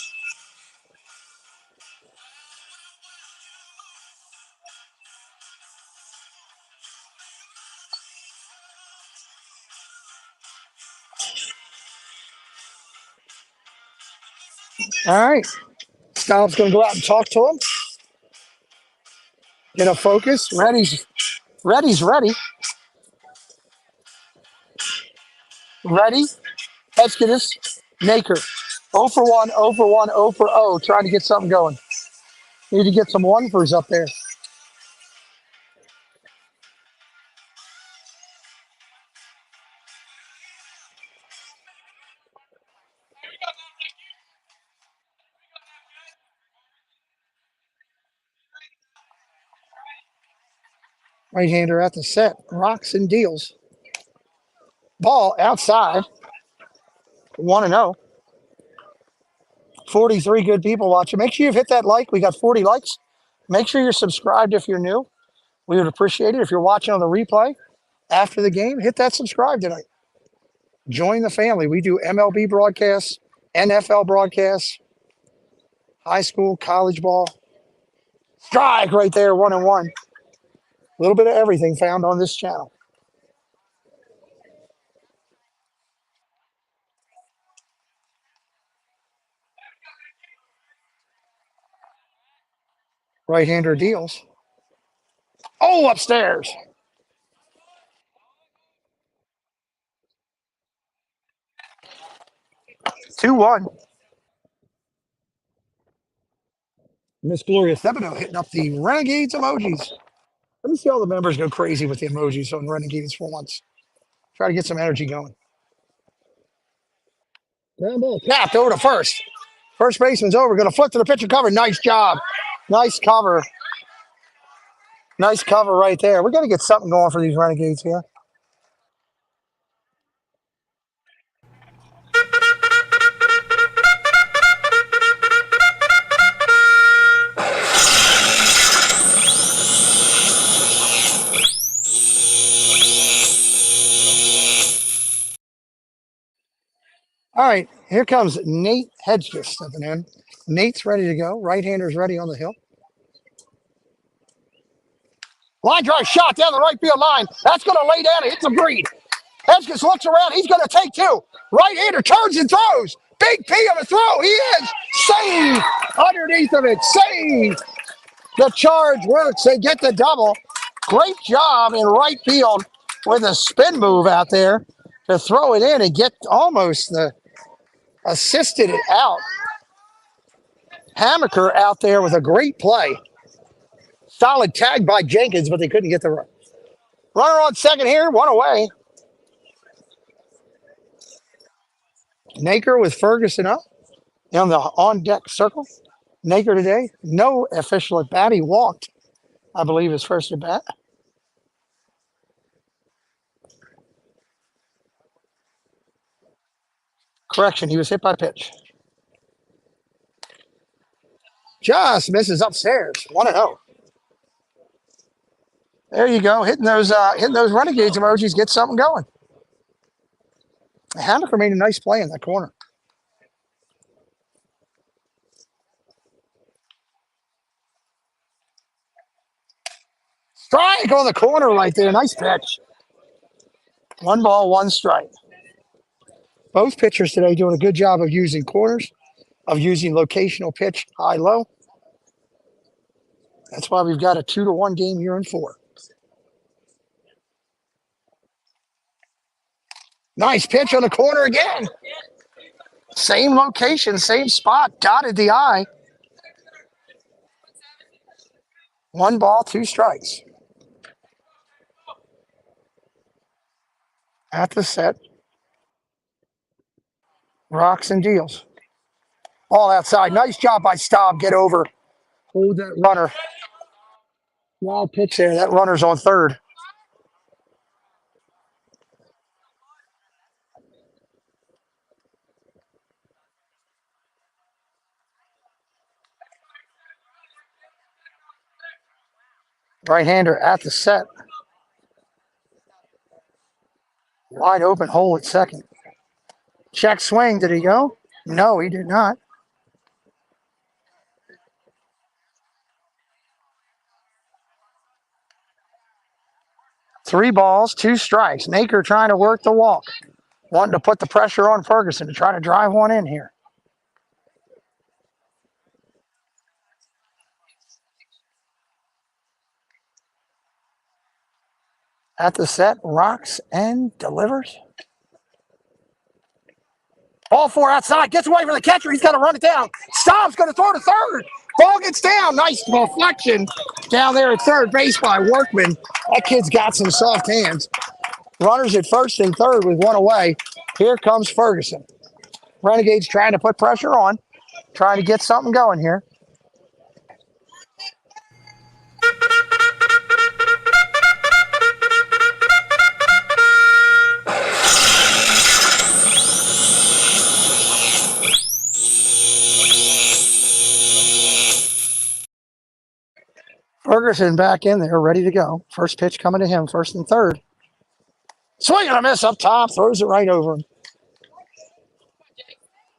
All right. Staub's going to go out and talk to him. Get a focus. Ready's ready. Ready. Heskidus. Naker. 0 for 1, 0 for 1, 0 for 0. Trying to get something going. Need to get some one-fers up there. Right-hander at the set. Rocks and deals. Ball outside. 1-0. 43 good people watching. Make sure you've hit that like. We got 40 likes. Make sure you're subscribed if you're new. We would appreciate it. If you're watching on the replay after the game, hit that subscribe tonight. Join the family. We do MLB broadcasts, NFL broadcasts, high school, college ball. Strike right there, 1-1. A little bit of everything found on this channel. Right-hander deals. Oh, upstairs. 2-1. Miss Gloria Thibodeau hitting up the Renegades emojis. Let me see all the members go crazy with the emojis on Renegades for once. Try to get some energy going. Ground ball capped over to first. First baseman's over. Going to flip to the pitcher cover. Nice job. Nice cover. Nice cover right there. We're going to get something going for these Renegades here. All right, here comes Nate Hedges stepping in. Nate's ready to go. Right-hander's ready on the hill. Line drive shot down the right field line. That's going to lay down and hit some green. Hedges looks around. He's going to take 2. Right-hander turns and throws. Big P of a throw. He is saved underneath of it. Saved. The charge works. They get the double. Great job in right field with a spin move out there to throw it in and get almost the assisted it out. Hammaker out there with a great play. Solid tag by Jenkins, but they couldn't get the run. Runner on second here, 1 away. Naker with Ferguson up on the on-deck circle. Naker today, no official at bat. He walked, I believe, his first at bat. Correction, he was hit by pitch. Just misses upstairs. 1-0. There you go. Hitting those Renegades emojis. Get something going. Hammaker made a nice play in that corner. Strike on the corner right there. Nice pitch. 1 ball, 1 strike. Both pitchers today doing a good job of using corners, of using locational pitch, high, low. That's why we've got a 2-1 game here in 4. Nice pitch on the corner again. Same location, same spot. Dotted the eye. 1 ball, 2 strikes. At the set. Rocks and deals. All outside. Nice job by Staub. Get over. Hold that runner. Wild pitch there. That runner's on third. Right-hander at the set. Wide open hole at second. Check swing. Did he go? No, he did not. Three balls, 2 strikes. Naker trying to work the walk. Wanting to put the pressure on Ferguson to try to drive one in here. At the set, rocks and delivers. Ball 4 outside. Gets away from the catcher. He's got to run it down. Staub's going to throw to third. Ball gets down. Nice deflection down there at third base by Workman. That kid's got some soft hands. Runners at first and third with 1 away. Here comes Ferguson. Renegades trying to put pressure on. Trying to get something going here. Ferguson back in there, ready to go. First pitch coming to him, first and third. Swing and a miss up top, throws it right over him.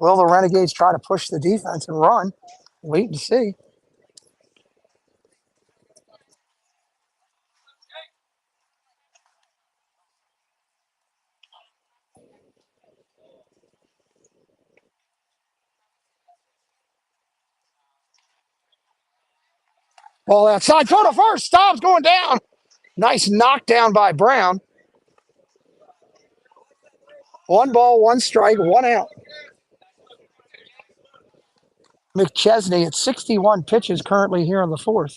Will the Renegades try to push the defense and run? Wait and see. Ball outside, throw to first. Staub's going down. Nice knockdown by Brown. 1 ball, 1 strike, 1 out. McChesney at 61 pitches currently here in the 4th.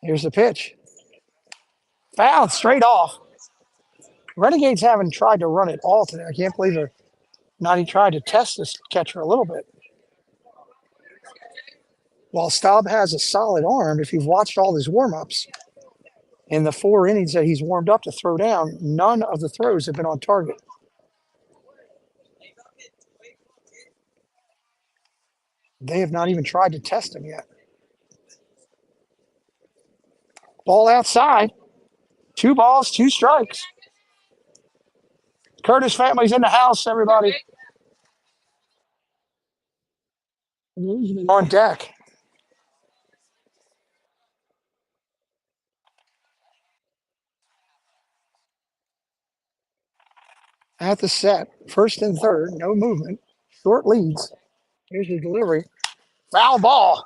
Here's the pitch. Foul straight off. Renegades haven't tried to run it all today. I can't believe they're not even tried to test this catcher a little bit. While Staub has a solid arm, if you've watched all his warm-ups, in the 4 innings that he's warmed up to throw down, none of the throws have been on target. They have not even tried to test him yet. Ball outside. 2 balls, 2 strikes. Curtis family's in the house, everybody. On deck. At the set, first and third, no movement, short leads. Here's the delivery. Foul ball.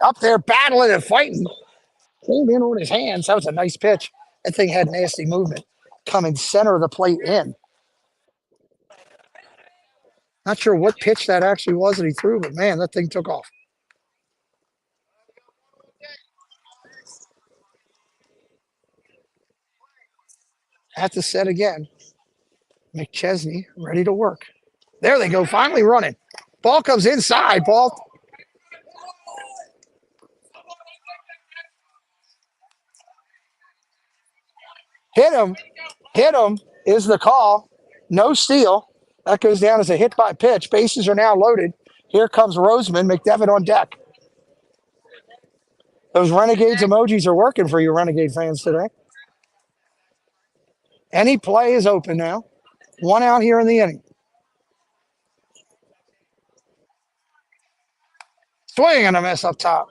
Up there battling and fighting. Came in on his hands. That was a nice pitch. That thing had nasty movement. Coming center of the plate in. Not sure what pitch that actually was that he threw, but man, that thing took off. At the set again. McChesney ready to work. There they go, finally running. Ball comes inside. Ball. Hit him is the call. No steal. That goes down as a hit by pitch. Bases are now loaded. Here comes Roseman. McDevitt on deck. Those Renegades emojis are working for you Renegade fans today. Any play is open now. One out here in the inning. Swing and a miss up top.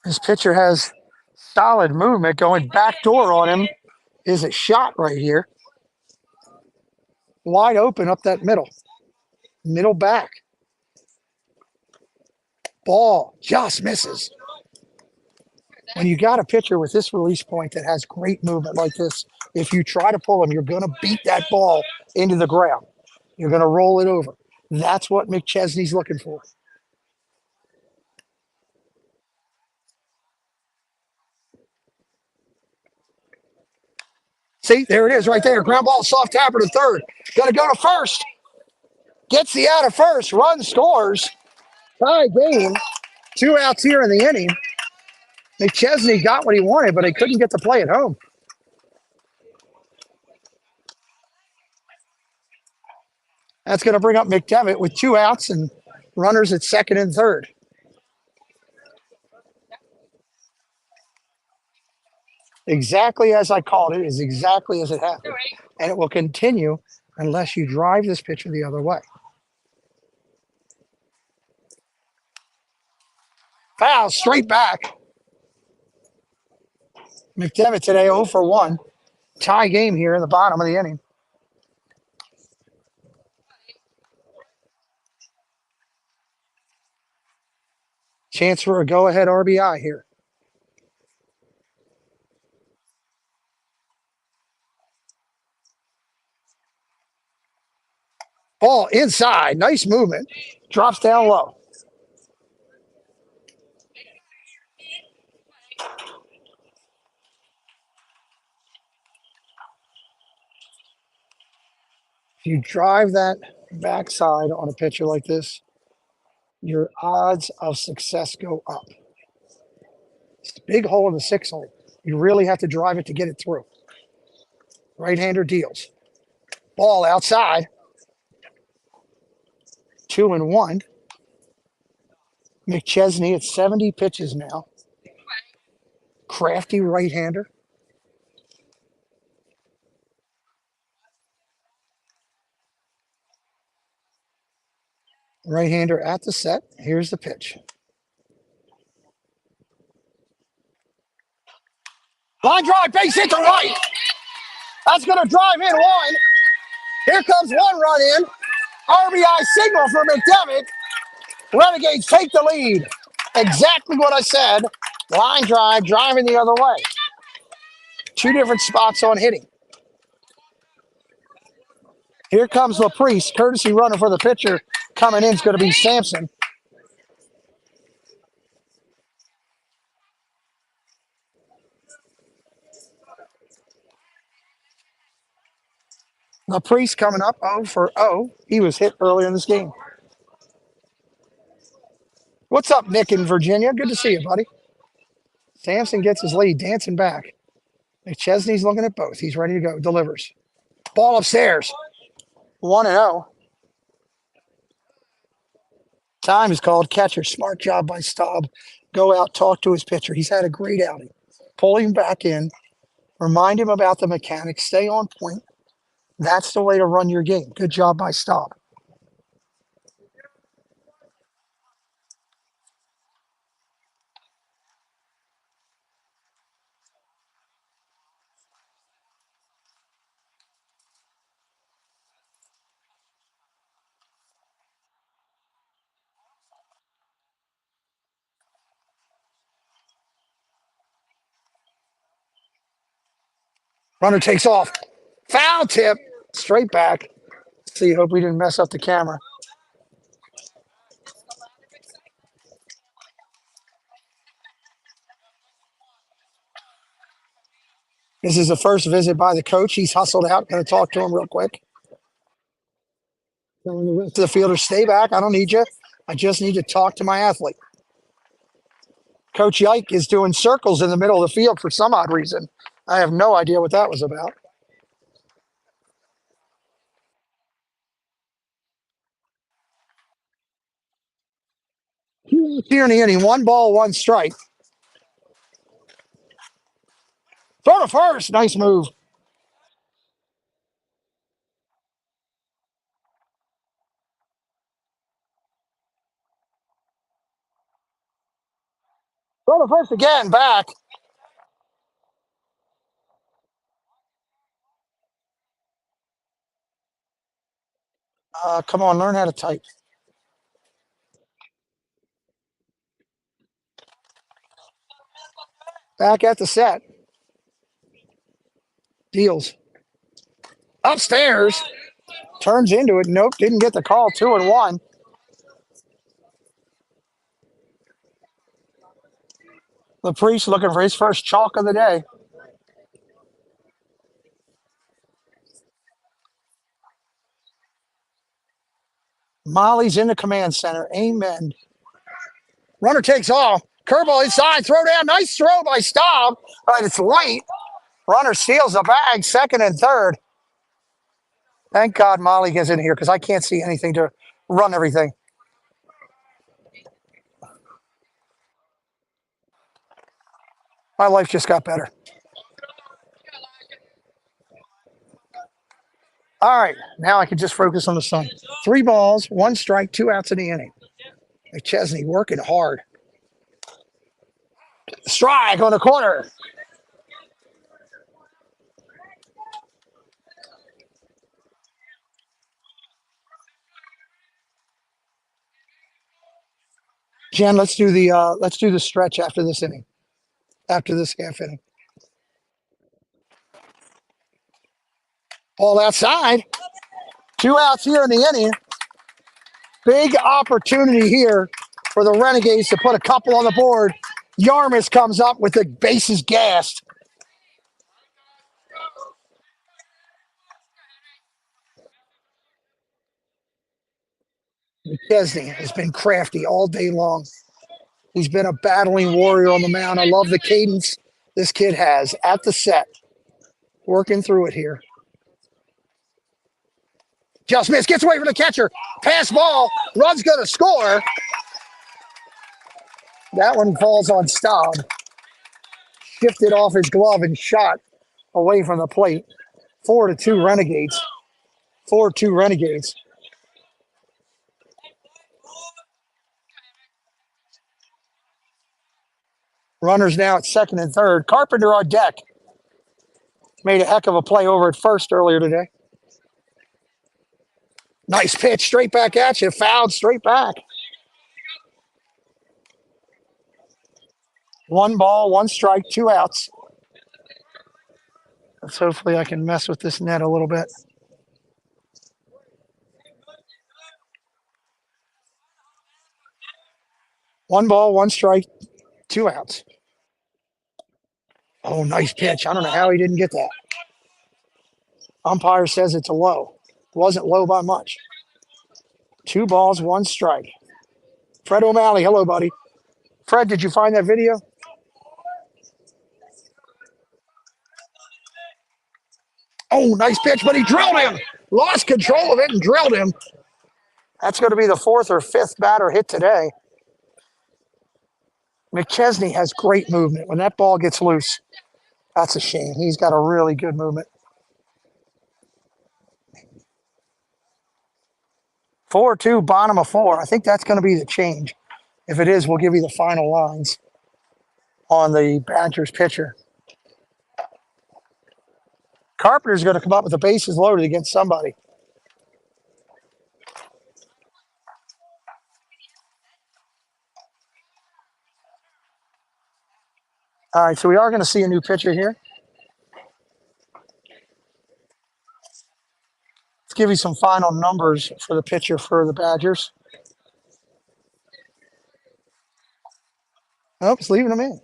This pitcher has solid movement going backdoor on him. Is a shot right here. Wide open up that middle. Middle back. Ball just misses. When you got a pitcher with this release point that has great movement like this, if you try to pull him, you're going to beat that ball into the ground. You're going to roll it over. That's what McChesney's looking for. See, there it is right there. Ground ball, soft tapper to third. Going to go to first. Gets the out of first. Run scores. Tie game. 2 outs here in the inning. McChesney got what he wanted, but he couldn't get the play at home. That's going to bring up McDevitt with 2 outs and runners at second and third. Exactly as I called it is exactly as it happened. And it will continue unless you drive this pitcher the other way. Foul straight back. McDevitt today 0 for 1. Tie game here in the bottom of the inning. Chance for a go-ahead RBI here. Ball inside. Nice movement. Drops down low. If you drive that backside on a pitcher like this, your odds of success go up. It's a big hole in the 6 hole. You really have to drive it to get it through. Right-hander deals. Ball outside. 2-1. McChesney at 70 pitches now. Crafty right-hander. Right-hander at the set. Here's the pitch. Line drive, base hit to right. That's going to drive in one. Here comes one run in. RBI signal for McDevitt. Renegades take the lead. Exactly what I said. Line drive, driving the other way. 2 different spots on hitting. Here comes LaPriest, courtesy runner for the pitcher. Coming in is going to be Sampson. LaPriest coming up 0 for 0. He was hit earlier in this game. What's up, Nick in Virginia? Good to see you, buddy. Sampson gets his lead, dancing back. McChesney's looking at both. He's ready to go. Delivers. Ball upstairs. 1-0. Time is called. Catcher. Smart job by Staub. Go out, talk to his pitcher. He's had a great outing. Pull him back in. Remind him about the mechanics. Stay on point. That's the way to run your game. Good job by Staub. Runner takes off. Foul tip. Straight back. See, hope we didn't mess up the camera. This is the first visit by the coach. He's hustled out. Going to talk to him real quick. Telling the rest of the fielders, stay back. I don't need you. I just need to talk to my athlete. Coach Yike is doing circles in the middle of the field for some odd reason. I have no idea what that was about. Here in the inning, 1 ball, 1 strike. Throw to first. Nice move. Throw to first again. Back. Come on, learn how to type. Back at the set. Deals. Upstairs. Turns into it. Nope, didn't get the call. 2-1. The priest looking for his first chalk of the day. Molly's in the command center. Amen. Runner takes off. Curveball inside. Throw down. Nice throw by Staub. But it's late. Runner steals the bag. Second and third. Thank God Molly gets in here because I can't see anything to run everything. My life just got better. All right. Now I can just focus on the sun. 3 balls, 1 strike, 2 outs in the inning. McChesney working hard. Strike on the corner. Jen, let's do the stretch after this inning. After this half inning. Ball outside. 2 outs here in the inning. Big opportunity here for the Renegades to put a couple on the board. Yarmus comes up with the bases gassed. McChesney has been crafty all day long. He's been a battling warrior on the mound. I love the cadence this kid has at the set. Working through it here. Just missed. Gets away from the catcher. Pass ball. Run's going to score. That one falls on Staub. Shifted off his glove and shot away from the plate. 4-2 Renegades. 4-2 Renegades. Runners now at second and third. Carpenter on deck. Made a heck of a play over at first earlier today. Nice pitch, straight back at you. Fouled straight back. 1 ball, 1 strike, 2 outs. Let's hopefully I can mess with this net a little bit. 1 ball, 1 strike, 2 outs. Oh, nice pitch. I don't know how he didn't get that. Umpire says it's a low. Wasn't low by much. 2 balls, 1 strike. Fred O'Malley, hello, buddy. Fred, did you find that video? Oh, nice pitch, but he drilled him. Lost control of it and drilled him. That's going to be the 4th or 5th batter hit today. McChesney has great movement. When that ball gets loose, that's a shame. He's got a really good movement. 4-2, bottom of 4. I think that's going to be the change. If it is, we'll give you the final lines on the Badgers pitcher. Carpenter's going to come up with the bases loaded against somebody. All right, so we are going to see a new pitcher here. Let's give you some final numbers for the pitcher for the Badgers. Oh, it's leaving him in.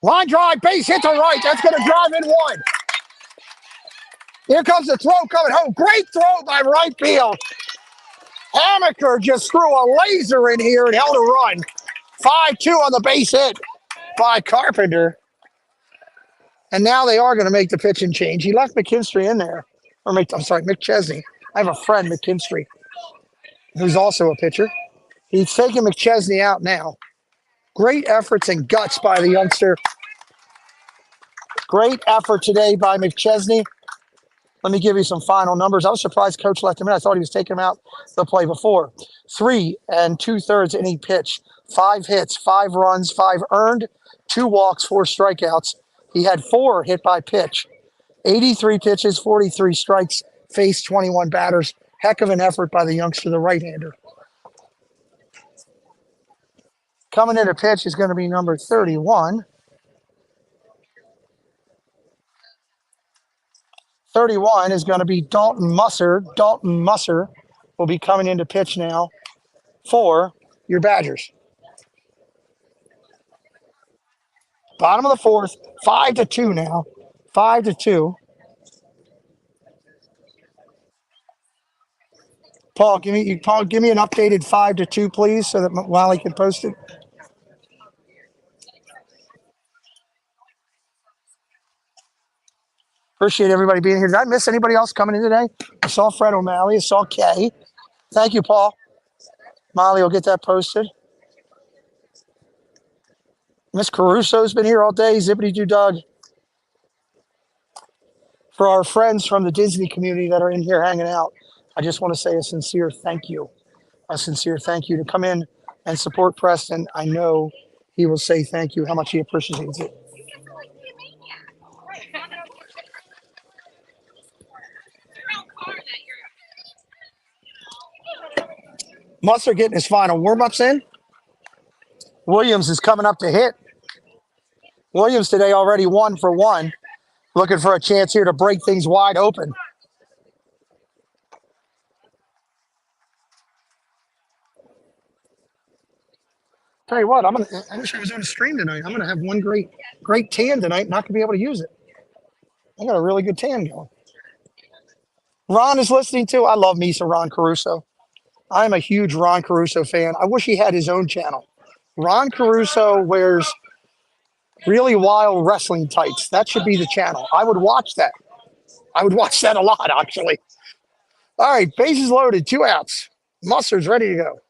Line drive, base hit to right. That's going to drive in one. Here comes the throw coming home. Great throw by right field. Amaker just threw a laser in here and held a run. 5-2 on the base hit by Carpenter. And now they are going to make the pitching change. He left McKinstry in there. I'm sorry, McChesney. I have a friend, McKinstry, who's also a pitcher. He's taking McChesney out now. Great efforts and guts by the youngster. Great effort today by McChesney. Let me give you some final numbers. I was surprised Coach left him in. I thought he was taking him out the play before. 3 2/3 inning pitch. 5 hits, 5 runs, 5 earned, 2 walks, 4 strikeouts. He had 4 hit by pitch. 83 pitches, 43 strikes, faced 21 batters. Heck of an effort by the youngster, the right-hander. Coming in to pitch is going to be number 31. 31 is going to be Dalton Musser. Dalton Musser will be coming into pitch now for your Badgers. Bottom of the 4th, 5-2 now. 5-2. Paul, give me an updated 5-2, please, so that Wally can post it. Appreciate everybody being here. Did I miss anybody else coming in today? I saw Fred O'Malley. I saw Kay. Thank you, Paul. Molly will get that posted. Miss Caruso's been here all day. Zippity-doo-dog. For our friends from the Disney community that are in here hanging out, I just want to say a sincere thank you. A sincere thank you to come in and support Preston. I know he will say thank you, how much he appreciates it. Musser getting his final warm-ups in. Williams is coming up to hit. Williams today already 1 for 1. Looking for a chance here to break things wide open. Tell you what, I wish I was on a stream tonight. I'm gonna have one great tan tonight, not gonna be able to use it. I got a really good tan going. Ron is listening too. I love me some Ron Caruso. I'm a huge Ron Caruso fan. I wish he had his own channel. Ron Caruso wears really wild wrestling tights. That should be the channel. I would watch that. I would watch that a lot, actually. All right, bases loaded, 2 outs. Musser's ready to go.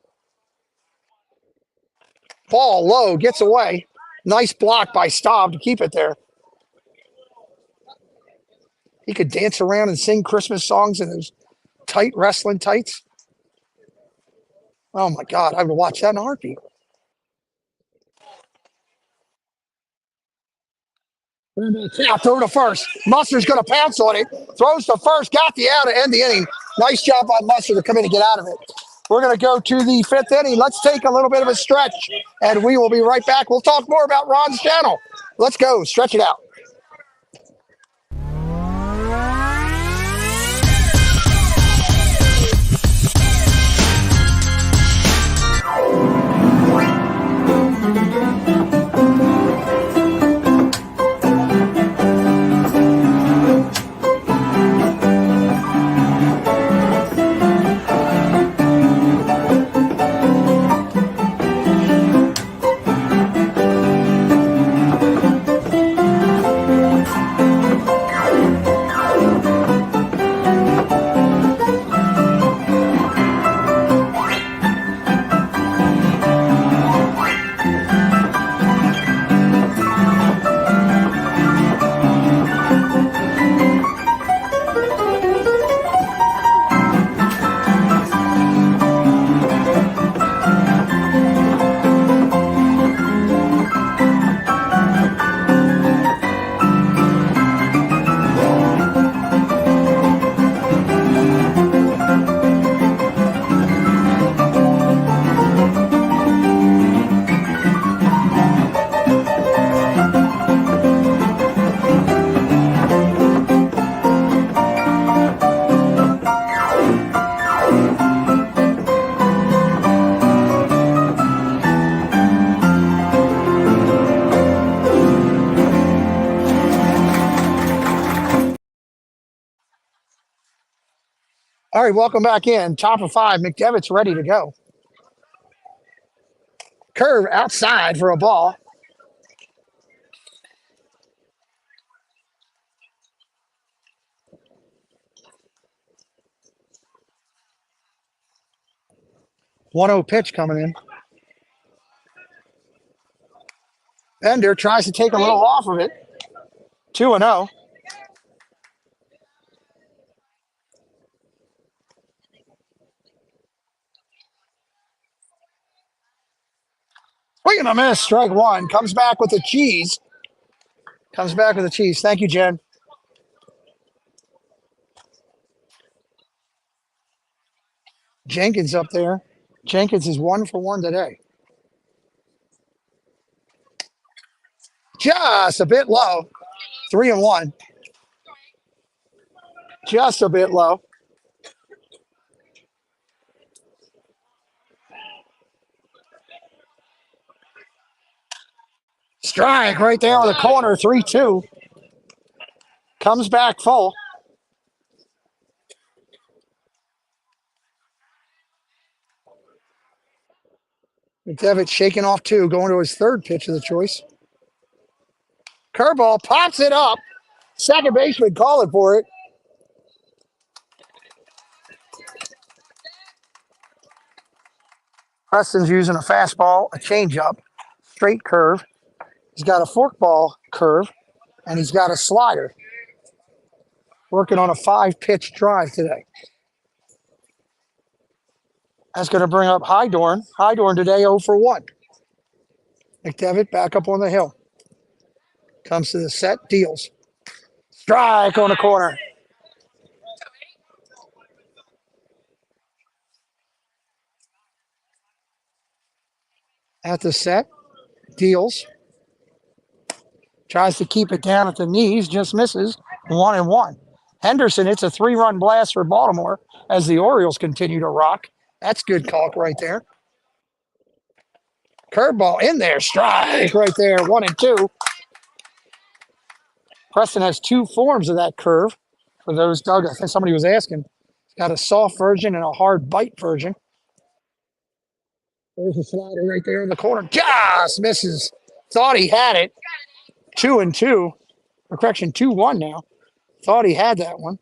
Ball low, gets away. Nice block by Staub to keep it there. He could dance around and sing Christmas songs in those tight wrestling tights. Oh, my God. I would watch that in a heartbeat. Now throw to first. Musser's going to pounce on it. Throws to first. Got the out to end the inning. Nice job by Musser to come in and get out of it. We're going to go to the 5th inning. Let's take a little bit of a stretch, and we will be right back. We'll talk more about Ron's channel. Let's go. Stretch it out. All right, welcome back in. Top of five. McDevitt's ready to go. Curve outside for a ball. One 0 pitch coming in. Bender tries to take a little off of it. 2-0. Swing and a miss. Strike one. Comes back with the cheese. Comes back with the cheese. Thank you, Jen. Jenkins up there. Jenkins is 1 for 1 today. Just a bit low. 3-1. Just a bit low. Strike right there on the corner. 3-2. Comes back full. McDevitt shaking off two, going to his third pitch of the choice. Curveball pops it up. Second baseman calling for it. Preston's using a fastball, a changeup, straight curve. He's got a forkball curve, and he's got a slider. Working on a 5-pitch drive today. That's going to bring up Hydorn. Hydorn today 0 for 1. McDevitt back up on the hill. Comes to the set, deals. Strike on the corner. At the set, deals. Tries to keep it down at the knees, just misses. 1-1. Henderson hits a 3-run blast for Baltimore as the Orioles continue to rock. That's good caulk right there. Curveball in there. Strike right there. 1-2. Preston has two forms of that curve. For those, Doug, I think somebody was asking. He's got a soft version and a hard bite version. There's a slider right there in the corner. Just misses. Thought he had it. 2-2. Or correction, 2-1 now. Thought he had that one.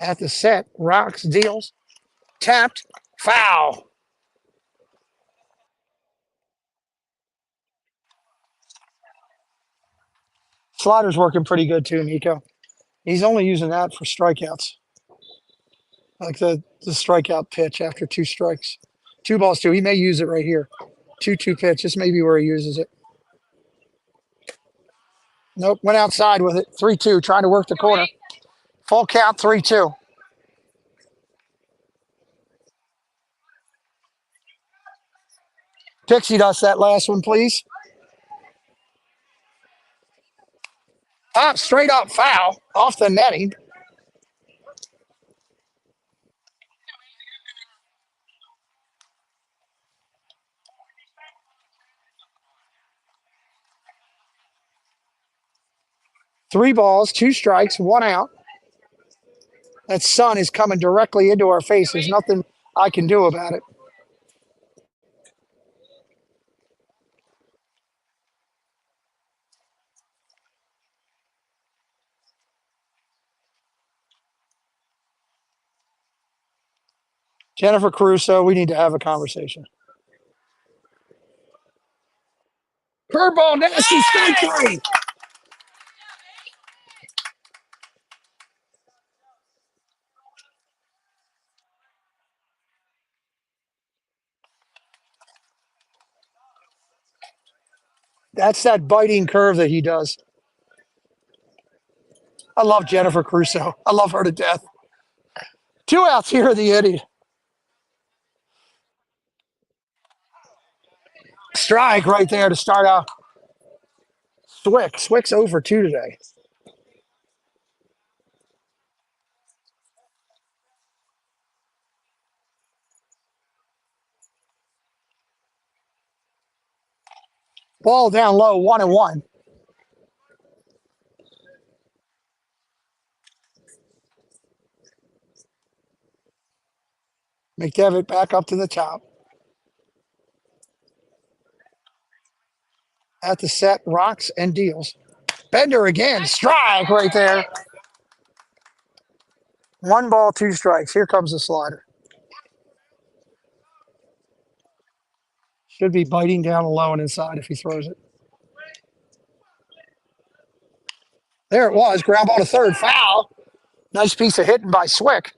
At the set, rocks, deals, tapped, foul. Slider's working pretty good too, Nico. He's only using that for strikeouts. Like the strikeout pitch after two strikes. 2-2. He may use it right here. 2-2 pitch. This may be where he uses it. Nope. Went outside with it. 3-2. Trying to work the corner. Full count. 3-2. Pixie dust that last one, please. Up, straight up foul off the netting. Three balls, two strikes, one out. That sun is coming directly into our face. There's nothing I can do about it. Jennifer Caruso, we need to have a conversation. Curveball, nasty, strike three. That's that biting curve that he does. I love Jennifer Caruso. I love her to death. Two outs here in the inning. Strike right there to start out. Swick's over 2 today. Ball down low, 1-1. McDevitt back up to the top. At the set, rocks and deals. Bender again, strike right there. 1 ball, 2 strikes. Here comes the slider. Should be biting down low and inside if he throws it. There it was. Ground ball to third. Foul. Nice piece of hitting by Swick.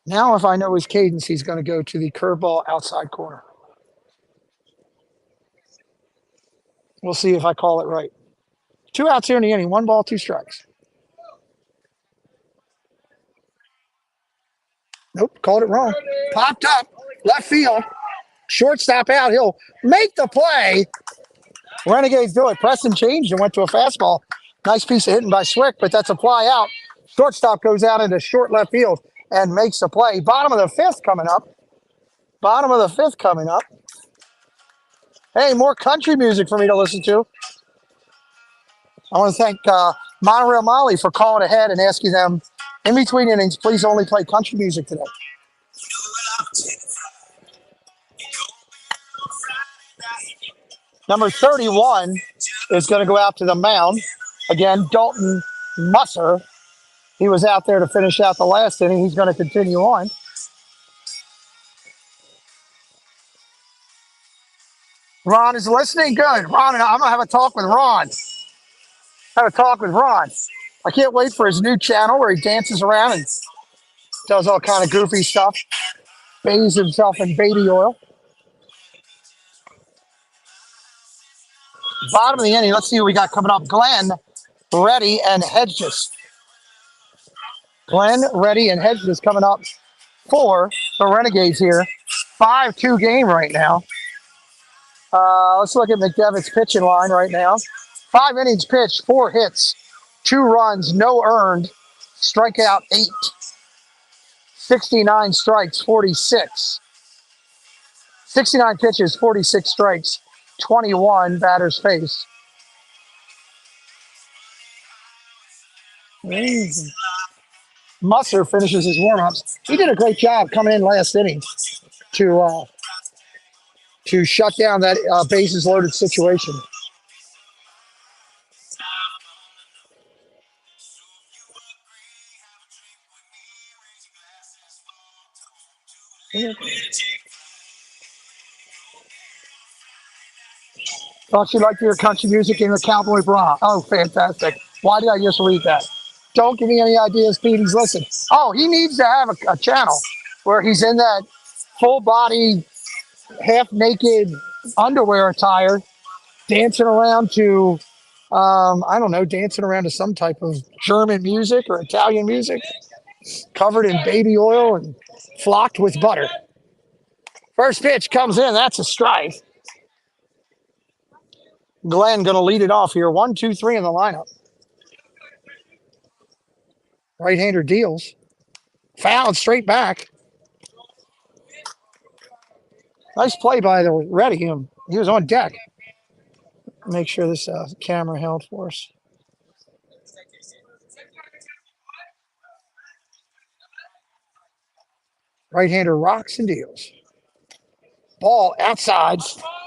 Now, if I know his cadence, he's going to go to the curveball outside corner. We'll see if I call it right. 2 outs here in the inning. 1 ball, 2 strikes. Nope, called it wrong. Popped up. Left field. Shortstop out. He'll make the play. Renegades do it. Preston changed and went to a fastball. Nice piece of hitting by Swick, but that's a fly out. Shortstop goes out into short left field and makes the play. Bottom of the 5th coming up. Bottom of the 5th coming up. Hey, more country music for me to listen to. I want to thank Monorail Molly for calling ahead and asking them in between innings, please only play country music today. Number 31 is going to go out to the mound. Again, Dalton Musser. He was out there to finish out the last inning. He's going to continue on. Ron is listening. Good. Ron and I'm going to have a talk with Ron. Have a talk with Ron. I can't wait for his new channel where he dances around and does all kind of goofy stuff. Bathes himself in baby oil. Bottom of the inning. Let's see what we got coming up. Glenn, Reddy, and Hedges. Glenn, Reddy, and Hedges coming up for the Renegades here. 5-2 game right now. Let's look at McDevitt's pitching line right now. 5 innings pitched, 4 hits, 2 runs, no earned, strikeout 8. 69 strikes, 46. 69 pitches, 46 strikes, 21 batters faced. Musser finishes his warm-ups. He did a great job coming in last inning to shut down that bases loaded situation. Thought you'd like to hear country music in the Cowboy Bra. Oh, fantastic. Why did I just read that? Don't give me any ideas, Pete. He's listening. Oh, he needs to have a channel where he's in that full body, half naked underwear attire, dancing around to, I don't know, dancing around to some type of German music or Italian music, covered in baby oil and flocked with butter. First pitch comes in. That's a strike. Glenn going to lead it off here. 1, 2, 3 in the lineup. Right-hander deals. Fouled straight back. Nice play by the Reddy. He was on deck. Make sure this camera held for us. Right-hander rocks and deals. Ball outside.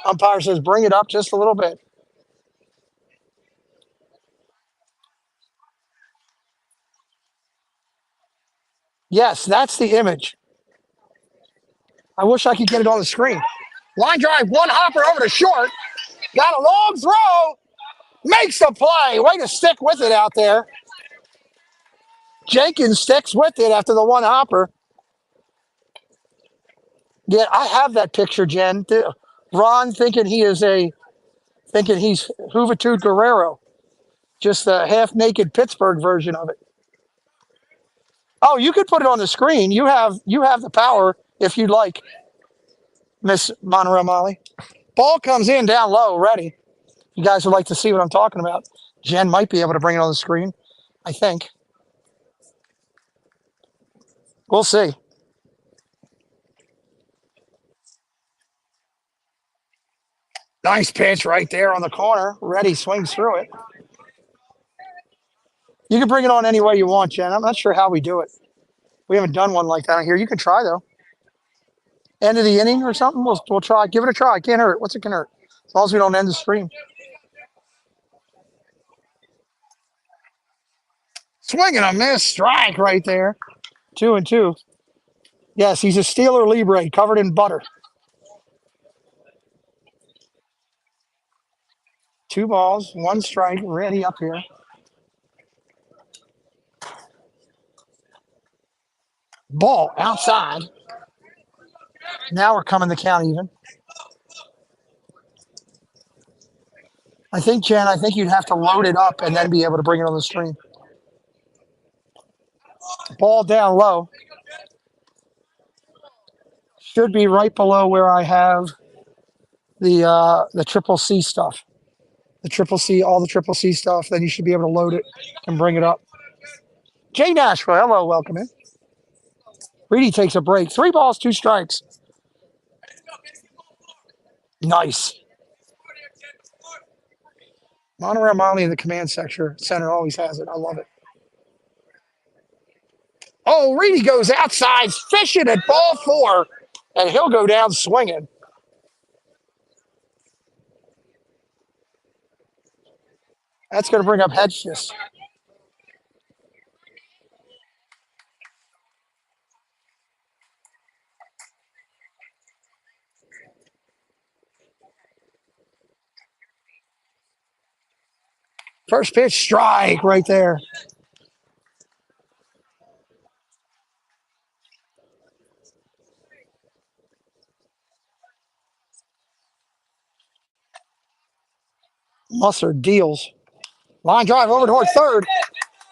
Umpire says bring it up just a little bit. Yes, that's the image. I wish I could get it on the screen. Line drive, 1 hopper over to short. Got a long throw. Makes the play. Way to stick with it out there. Jenkins sticks with it after the 1 hopper. Yeah, I have that picture, Jen. Ron thinking he's Juventud Guerrero. Just the half-naked Pittsburgh version of it. Oh, you could put it on the screen. You have the power if you'd like, Miss Monorail Molly. Ball comes in down low, ready. You guys would like to see what I'm talking about. Jen might be able to bring it on the screen, I think. We'll see. Nice pitch right there on the corner. Reddy swings through it. You can bring it on any way you want, Jen. I'm not sure how we do it. We haven't done one like that here. You can try though. End of the inning or something. We'll try. Give it a try. Can't hurt. What's it can hurt? As long as we don't end the stream. Swing and a miss. Strike right there. 2-2. Yes, he's a Steeler Libre covered in butter. 2 balls, 1 strike. Ready up here. Ball outside. Now we're coming to count even. I think, Jen, you'd have to load it up and then be able to bring it on the stream. Ball down low. Should be right below where I have the triple C stuff. The triple C, all the triple C stuff. Then you should be able to load it and bring it up. Jay Nashville, hello, welcome in. Reedy takes a break. 3 balls, 2 strikes. Nice. Monorail Molly in the command center always has it. I love it. Oh, Reedy goes outside, fishing at ball 4, and he'll go down swinging. That's going to bring up Hedges. First pitch, strike right there. Musser deals. Line drive over toward third.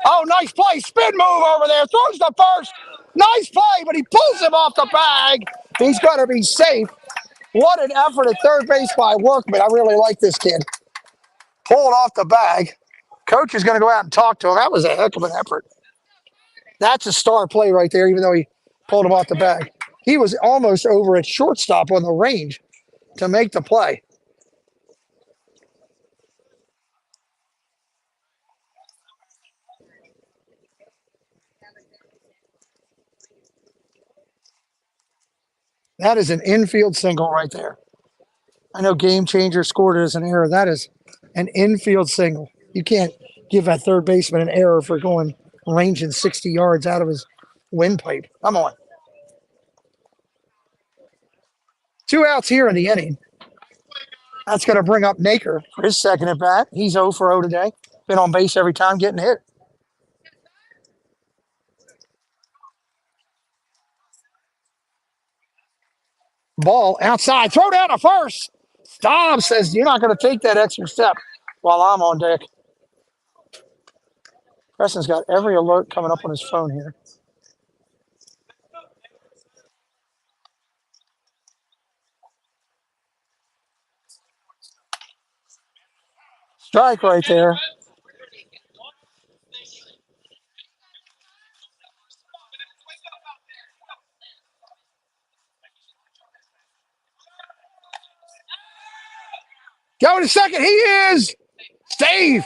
Oh, nice play. Spin move over there. Throws to first. Nice play, but he pulls him off the bag. He's going to be safe. What an effort at third base by Workman. I really like this kid. Pulling off the bag. Coach is going to go out and talk to him. That was a heck of an effort. That's a star play right there, even though he pulled him off the bag. He was almost over at shortstop on the range to make the play. That is an infield single right there. I know Game Changer scored it as an error. That is an infield single. You can't give that third baseman an error for going ranging 60 yards out of his windpipe. Come on. 2 outs here in the inning. That's going to bring up Naker for his second at bat. He's 0 for 0 today. Been on base every time getting hit. Ball outside. Throw down to first. Staub says you're not going to take that extra step while I'm on deck. Preston's got every alert coming up on his phone here. Strike right there. Go to second. He is. Steve.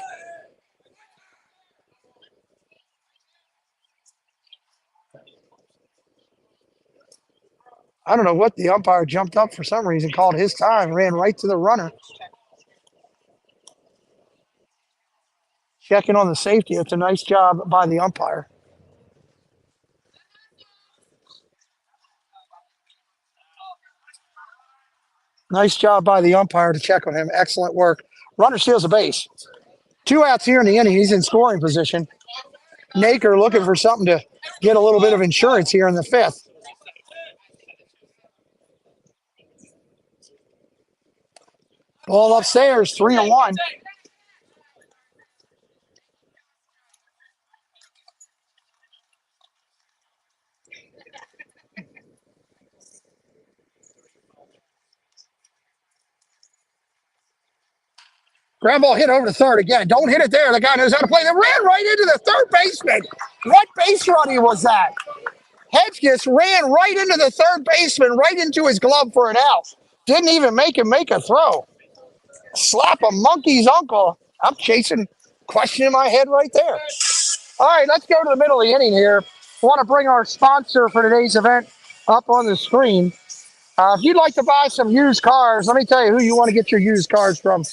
I don't know what the umpire jumped up for some reason, called his time, ran right to the runner. Checking on the safety. It's a nice job by the umpire. Nice job by the umpire to check on him. Excellent work. Runner steals a base. 2 outs here in the inning. He's in scoring position. Naker looking for something to get a little bit of insurance here in the 5th. Ball upstairs, 3-1. Ground ball hit over to third again. Don't hit it there. The guy knows how to play. They ran right into the third baseman. What base running was that? Hedges ran right into the third baseman, right into his glove for an out. Didn't even make him make a throw. Slap a monkey's uncle. I'm chasing question in my head right there. All right, let's go to the middle of the inning here. I want to bring our sponsor for today's event up on the screen. If you'd like to buy some used cars, let me tell you who you want to get your used cars from.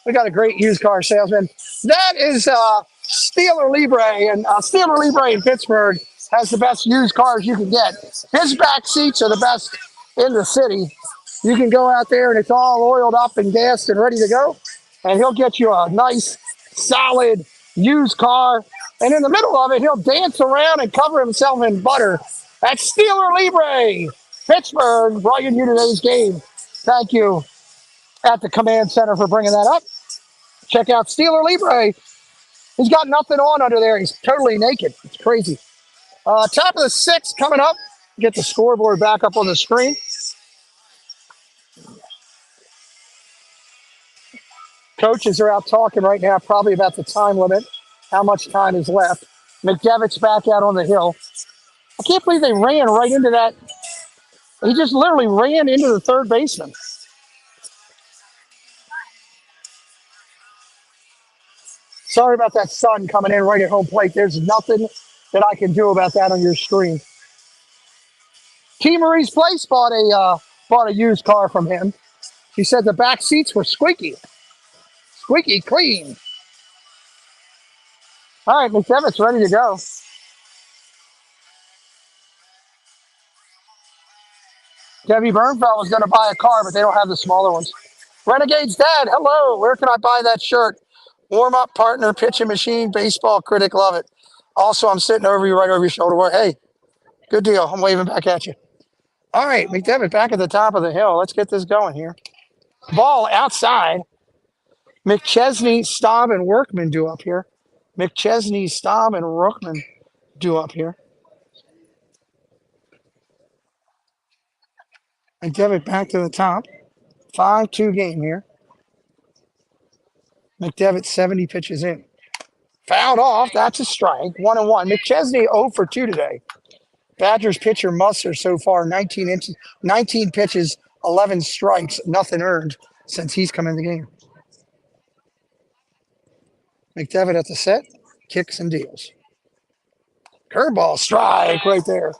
We got a great used car salesman. That is Steeler Libre, and Steeler Libre in Pittsburgh has the best used cars you can get. His back seats are the best in the city. You can go out there and it's all oiled up and gassed and ready to go, and he'll get you a nice, solid used car. And in the middle of it, he'll dance around and cover himself in butter. That's Steeler Libre, Pittsburgh, bringing you today's game. Thank you at the command center for bringing that up. Check out Steeler Libre. He's got nothing on under there. He's totally naked. It's crazy. Top of the sixth coming up. Get the scoreboard back up on the screen. Coaches are out talking right now, probably about the time limit, how much time is left. McDevitt's back out on the hill. I can't believe they ran right into that. He just literally ran into the third baseman. Sorry about that sun coming in right at home plate. There's nothing that I can do about that on your screen. T. Marie's Place bought a used car from him. He said the back seats were squeaky clean. All right, McDevitt's ready to go. Debbie Bernfeld was going to buy a car, but they don't have the smaller ones. Renegades Dad, hello. Where can I buy that shirt? Warm-up partner, pitching machine, baseball critic, love it. Also, I'm sitting over you right over your shoulder. Hey, good deal. I'm waving back at you. All right, McDevitt back at the top of the hill. Let's get this going here. Ball outside. McChesney, Staub, and Workman do up here. McChesney, Staub, and Workman do up here. McDevitt back to the top. 5-2 game here. McDevitt 70 pitches in. Fouled off. That's a strike. 1-1. McChesney 0 for 2 today. Badgers pitcher Musser so far 19 pitches, 11 strikes, nothing earned since he's come in the game. McDevitt at the set, kicks and deals. Curveball, strike right there.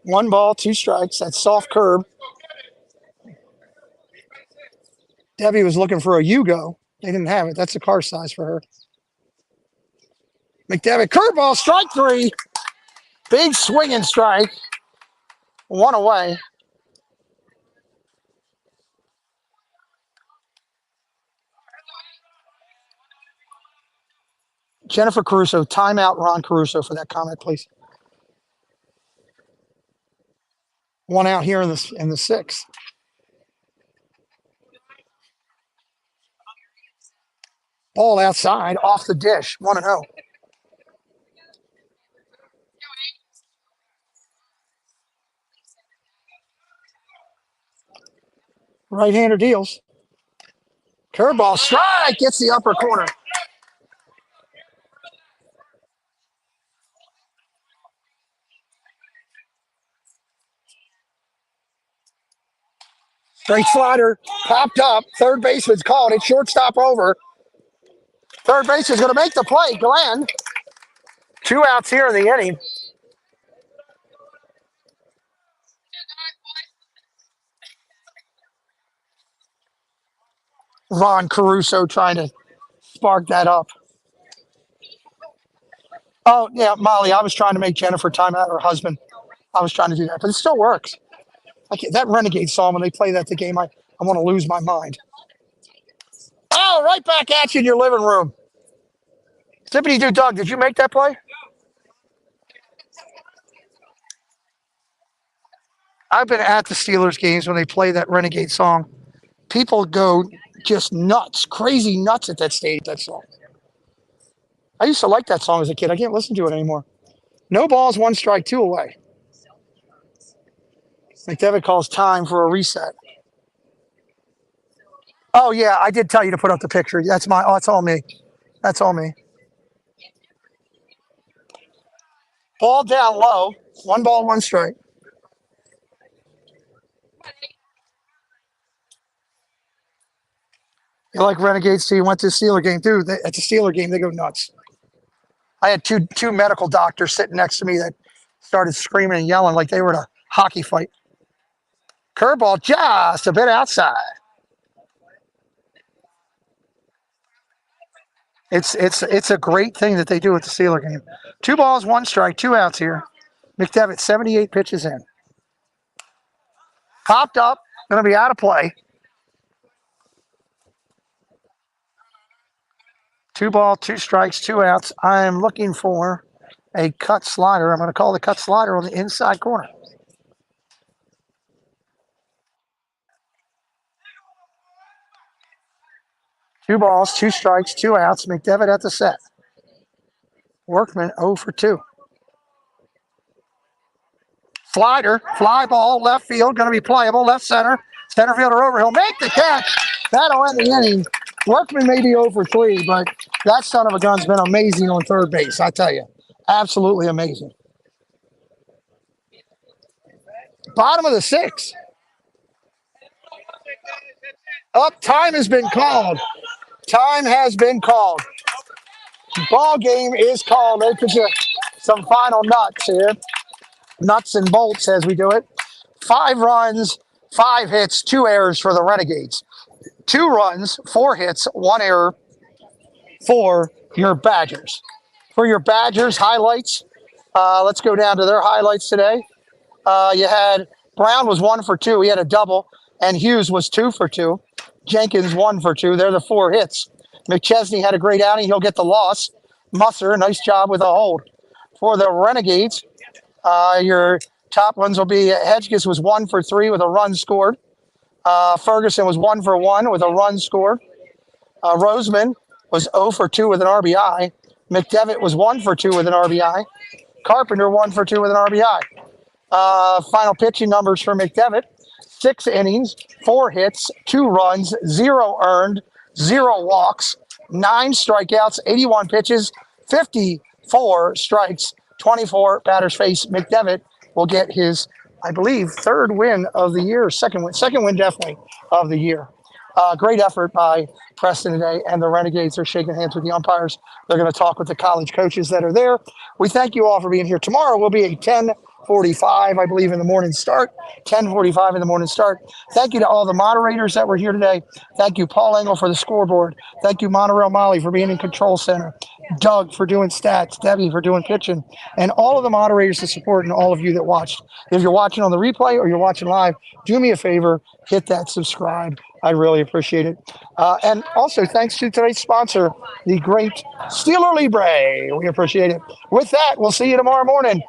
1 ball, 2 strikes. That's soft curve. Debbie was looking for a Yugo. They didn't have it. That's the car size for her. McDevitt, curveball, strike 3. Big swinging strike. 1 away. Jennifer Caruso, timeout Ron Caruso for that comment, please. 1 out here in the 6th. Ball outside, off the dish, 1-0. Right-hander deals. Curveball, strike, gets the upper corner. Straight slider, popped up. Third baseman's called it. Shortstop over. Third baseman's going to make the play. Glenn. 2 outs here in the inning. Ron Caruso trying to spark that up. Oh, yeah, Molly, I was trying to make Jennifer timeout, her husband. I was trying to do that, but it still works. That Renegade song, when they play that the game, I want to lose my mind. Oh, right back at you in your living room. Tippity Doo Doug, did you make that play? I've been at the Steelers games when they play that Renegade song. People go just nuts, crazy nuts at that stage, that song. I used to like that song as a kid. I can't listen to it anymore. No balls, 1 strike, 2 away. McDevitt calls time for a reset. Oh, yeah, I did tell you to put up the picture. That's all me. That's all me. Ball down low. 1 ball, 1 strike. You like Renegades, so you went to the Steeler game, too. At the Steeler game, they go nuts. I had two medical doctors sitting next to me that started screaming and yelling like they were at a hockey fight. Curveball just a bit outside. It's a great thing that they do at the Steeler game. 2 balls, 1 strike, 2 outs here. McDevitt, 78 pitches in. Popped up, going to be out of play. 2 ball, 2 strikes, 2 outs. I'm looking for a cut slider. I'm going to call the cut slider on the inside corner. Two balls, 2 strikes, 2 outs. McDevitt at the set. Workman 0 for 2. Slider, fly ball, left field, going to be playable. Left center, center fielder over. He'll make the catch. That'll end the inning. Workman may be 0 for 3, but that son of a gun's been amazing on third base, I tell you. Absolutely amazing. Bottom of the 6th. Up, time has been called. Time has been called. Ball game is called. They put you some final nuts here. Nuts and bolts as we do it. 5 runs, 5 hits, 2 errors for the Renegades. 2 runs, 4 hits, 1 error for your Badgers. For your Badgers highlights, let's go down to their highlights today. You had Brown was 1 for 2. He had a double, and Hughes was 2 for 2. Jenkins 1 for 2. They're the 4 hits. McChesney had a great outing. He'll get the loss. Musser, nice job with a hold. For the Renegades, your top ones will be Hedges was 1 for 3 with a run scored. Ferguson was 1 for 1 with a run scored. Roseman was 0 for 2 with an RBI. McDevitt was 1 for 2 with an RBI. Carpenter 1 for 2 with an RBI. Final pitching numbers for McDevitt: 6 innings, 4 hits, 2 runs, 0 earned, 0 walks, 9 strikeouts, 81 pitches, 54 strikes, 24 batters faced. McDevitt will get his, I believe, 3rd win of the year, second win definitely of the year. Great effort by Preston today, and the Renegades are shaking hands with the umpires. They're going to talk with the college coaches that are there. We thank you all for being here. Tomorrow will be a 10:45, I believe, in the morning start. 10:45 in the morning start. Thank you to all the moderators that were here today. Thank you, Paul Engel, for the scoreboard. Thank you, Monorail Molly, for being in control center. Doug for doing stats. Debbie for doing pitching. And all of the moderators that support, and all of you that watched. If you're watching on the replay or you're watching live, do me a favor, hit that subscribe. I really appreciate it. And also, thanks to today's sponsor, the great Steeler Libre. We appreciate it. With that, we'll see you tomorrow morning.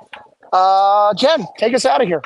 Jen, take us out of here.